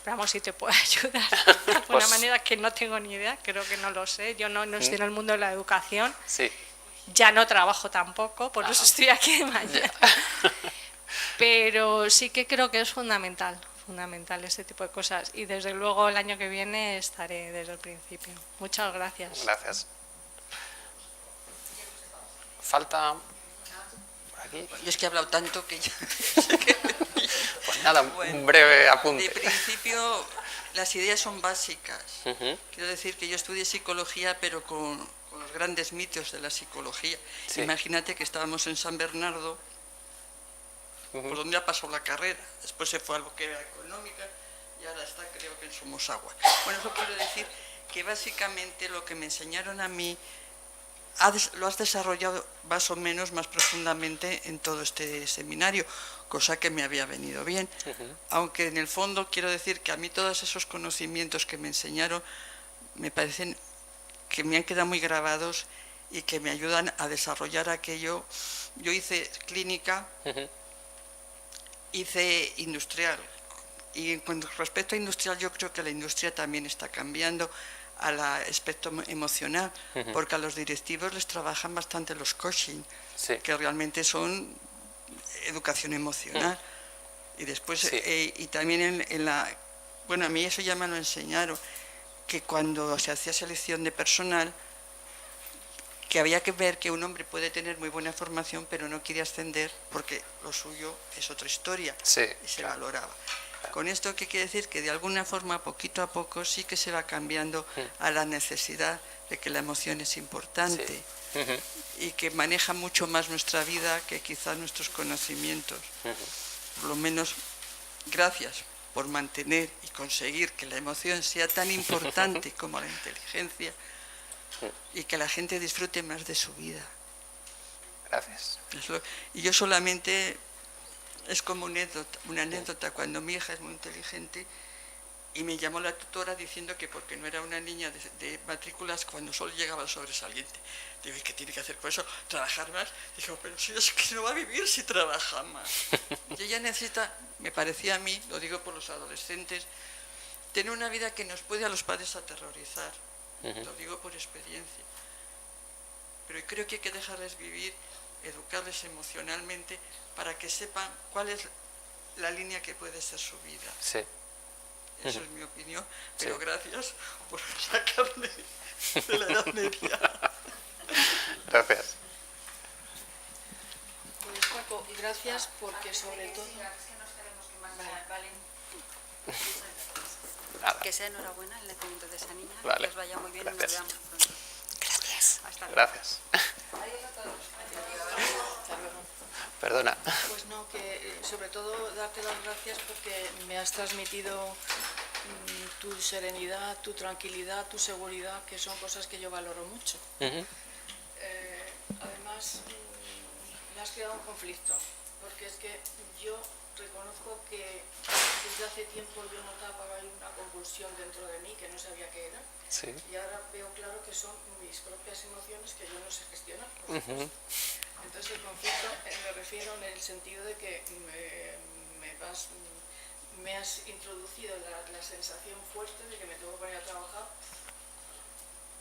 pero vamos, si te puedo ayudar de alguna manera, que no tengo ni idea, creo que no lo sé. Yo no estoy en el mundo de la educación, ya no trabajo tampoco, por eso estoy aquí de mañana. Pero sí que creo que es fundamental este tipo de cosas, y desde luego el año que viene estaré desde el principio. Muchas gracias. Gracias. Falta por aquí. Yo es que he hablado tanto que ya... Pues nada, un breve apunte. De principio, las ideas son básicas. Quiero decir que yo estudié psicología, pero con los grandes mitos de la psicología. Imagínate que estábamos en San Bernardo, por donde ha pasado la carrera, después se fue a lo que era económica y ahora está, creo que en Somosagua. Bueno, eso quiero decir que básicamente lo que me enseñaron a mí lo has desarrollado más o menos más profundamente en todo este seminario, cosa que me había venido bien. Aunque en el fondo quiero decir que a mí todos esos conocimientos que me enseñaron me parecen que me han quedado muy grabados y que me ayudan a desarrollar aquello. Yo hice clínica, hice industrial, y con respecto a industrial yo creo que la industria también está cambiando al aspecto emocional, porque a los directivos les trabajan bastante los coaching, que realmente son educación emocional. Y después, y también en la... Bueno, a mí eso ya me lo enseñaron, que cuando se hacía selección de personal, que había que ver que un hombre puede tener muy buena formación, pero no quiere ascender porque lo suyo es otra historia, y se valoraba. Con esto, ¿qué quiere decir? Que de alguna forma, poquito a poco, sí que se va cambiando a la necesidad de que la emoción es importante y que maneja mucho más nuestra vida que quizás nuestros conocimientos. Por lo menos, gracias por mantener y conseguir que la emoción sea tan importante como la inteligencia, y que la gente disfrute más de su vida. Gracias. Y yo solamente, es como una anécdota, cuando mi hija es muy inteligente y me llamó la tutora diciendo que porque no era una niña de matrículas, cuando solo llegaba el sobresaliente. Digo, ¿y qué tiene que hacer con eso? ¿Trabajar más? Digo, pero si es que no va a vivir si trabaja más. Y ella necesita, me parecía a mí, lo digo por los adolescentes, tener una vida que nos puede a los padres aterrorizar. Lo digo por experiencia. Pero creo que hay que dejarles vivir, educarles emocionalmente para que sepan cuál es la línea que puede ser su vida. Eso es mi opinión, pero gracias por sacarme de la Edad Media. Gracias. Pues Paco, y gracias porque sobre todo... Que sea enhorabuena el nacimiento de esa niña, Vale. que os vaya muy bien y nos veamos pronto. Gracias. Hasta luego. Gracias. Perdona. Pues no, que sobre todo darte las gracias porque me has transmitido tu serenidad, tu tranquilidad, tu seguridad, que son cosas que yo valoro mucho. Además, me has creado un conflicto, porque es que yo reconozco que desde hace tiempo yo notaba que hay una convulsión dentro de mí que no sabía qué era, y ahora veo claro que son mis propias emociones que yo no sé gestionar. Entonces el conflicto me refiero en el sentido de que me has introducido la sensación fuerte de que me tengo que poner a trabajar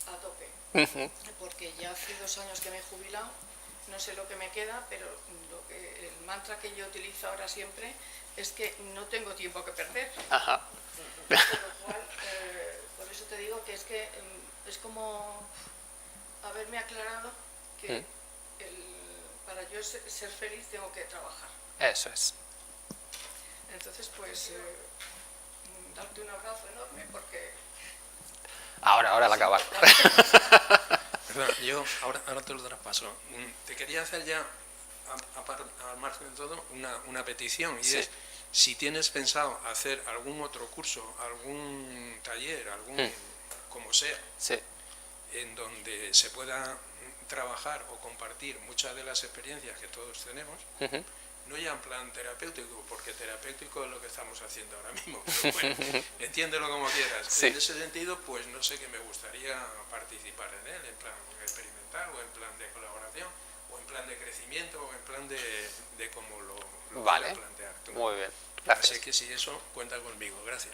a tope, porque ya hace 2 años que me he jubilado no sé lo que me queda, pero el mantra que yo utilizo ahora siempre es que no tengo tiempo que perder. Ajá. Por lo cual, por eso te digo que es como haberme aclarado que para yo ser feliz tengo que trabajar. Eso es. Entonces, pues, darte un abrazo enorme porque... Ahora al acabar. Perdón, yo ahora te lo traspaso. Te quería hacer ya, al margen de todo, una petición, y es, si tienes pensado hacer algún otro curso, algún taller, como sea, en donde se pueda trabajar o compartir muchas de las experiencias que todos tenemos, no ya en plan terapéutico, porque terapéutico es lo que estamos haciendo ahora mismo, pero bueno, entiéndelo como quieras. Sí. En ese sentido, pues no sé, que me gustaría participar en él, en plan experimental, o en plan de colaboración, o en plan de crecimiento, o en plan de cómo lo Vale, plantear tú. muy bien, gracias. Así que si eso, cuenta conmigo, gracias.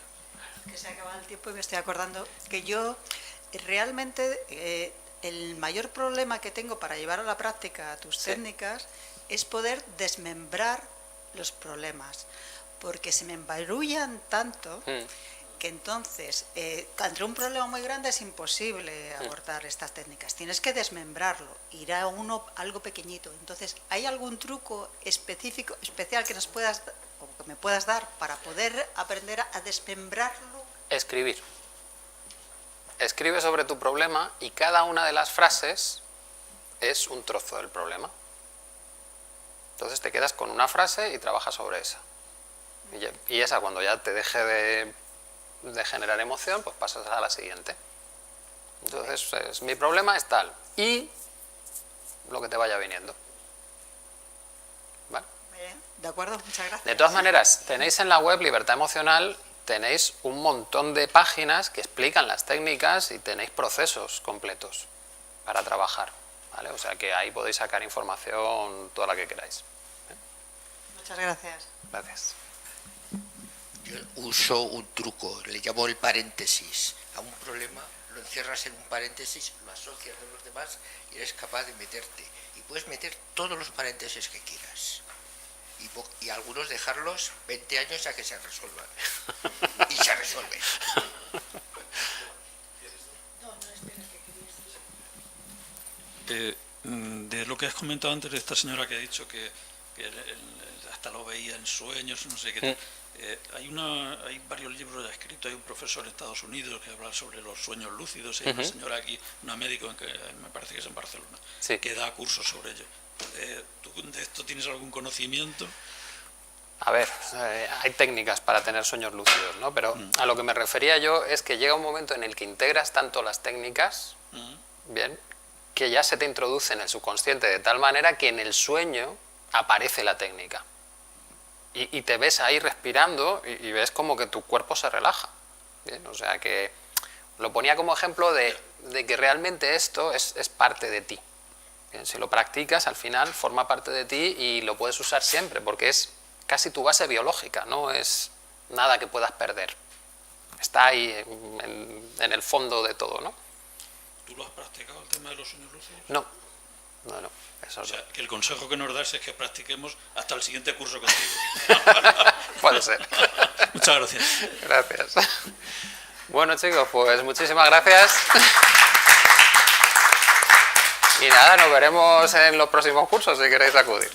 Que se acaba el tiempo y me estoy acordando que yo realmente el mayor problema que tengo para llevar a la práctica tus técnicas es poder desmembrar los problemas, porque se me embarullan tanto que entonces, ante un problema muy grande es imposible abordar estas técnicas. Tienes que desmembrarlo, ir a algo pequeñito. Entonces, ¿hay algún truco específico, especial que nos puedas o que me puedas dar para poder aprender a desmembrarlo? Escribir. Escribe sobre tu problema y cada una de las frases es un trozo del problema. Entonces te quedas con una frase y trabajas sobre esa. Y esa, cuando ya te deje de generar emoción, pues pasas a la siguiente. Entonces, mi problema es tal. Y lo que te vaya viniendo. ¿Vale? De acuerdo, muchas gracias. De todas maneras, tenéis en la web Libertad Emocional, tenéis un montón de páginas que explican las técnicas y tenéis procesos completos para trabajar. ¿Vale? O sea que ahí podéis sacar información toda la que queráis. Muchas gracias. Gracias. Yo uso un truco, le llamo el paréntesis. A un problema lo encierras en un paréntesis, lo asocias con los demás y eres capaz de meterte. Y puedes meter todos los paréntesis que quieras. Y algunos dejarlos 20 años a que se resuelvan. Y se resuelven. De lo que has comentado antes de esta señora que ha dicho que hasta lo veía en sueños, no sé qué. Hay varios libros ya escritos. Hay un profesor en Estados Unidos que habla sobre los sueños lúcidos. Hay una señora aquí, una médico, que me parece que es en Barcelona, que da cursos sobre ello. ¿Tú de esto tienes algún conocimiento? A ver, hay técnicas para tener sueños lúcidos, ¿no? Pero a lo que me refería yo es que llega un momento en el que integras tanto las técnicas, bien, que ya se te introduce en el subconsciente de tal manera que en el sueño aparece la técnica. Y te ves ahí respirando y ves como que tu cuerpo se relaja. Bien, o sea que lo ponía como ejemplo de que realmente esto es parte de ti. Bien, si lo practicas, al final forma parte de ti y lo puedes usar siempre, porque es casi tu base biológica, no es nada que puedas perder. Está ahí en el fondo de todo, ¿no? ¿Tú lo has practicado, el tema de los sueños lúcidos? No. Eso o sea, que el consejo que nos das es que practiquemos hasta el siguiente curso contigo. Puede ser. Muchas gracias. Gracias. Bueno, chicos, pues muchísimas gracias. Y nada, nos veremos en los próximos cursos si queréis acudir.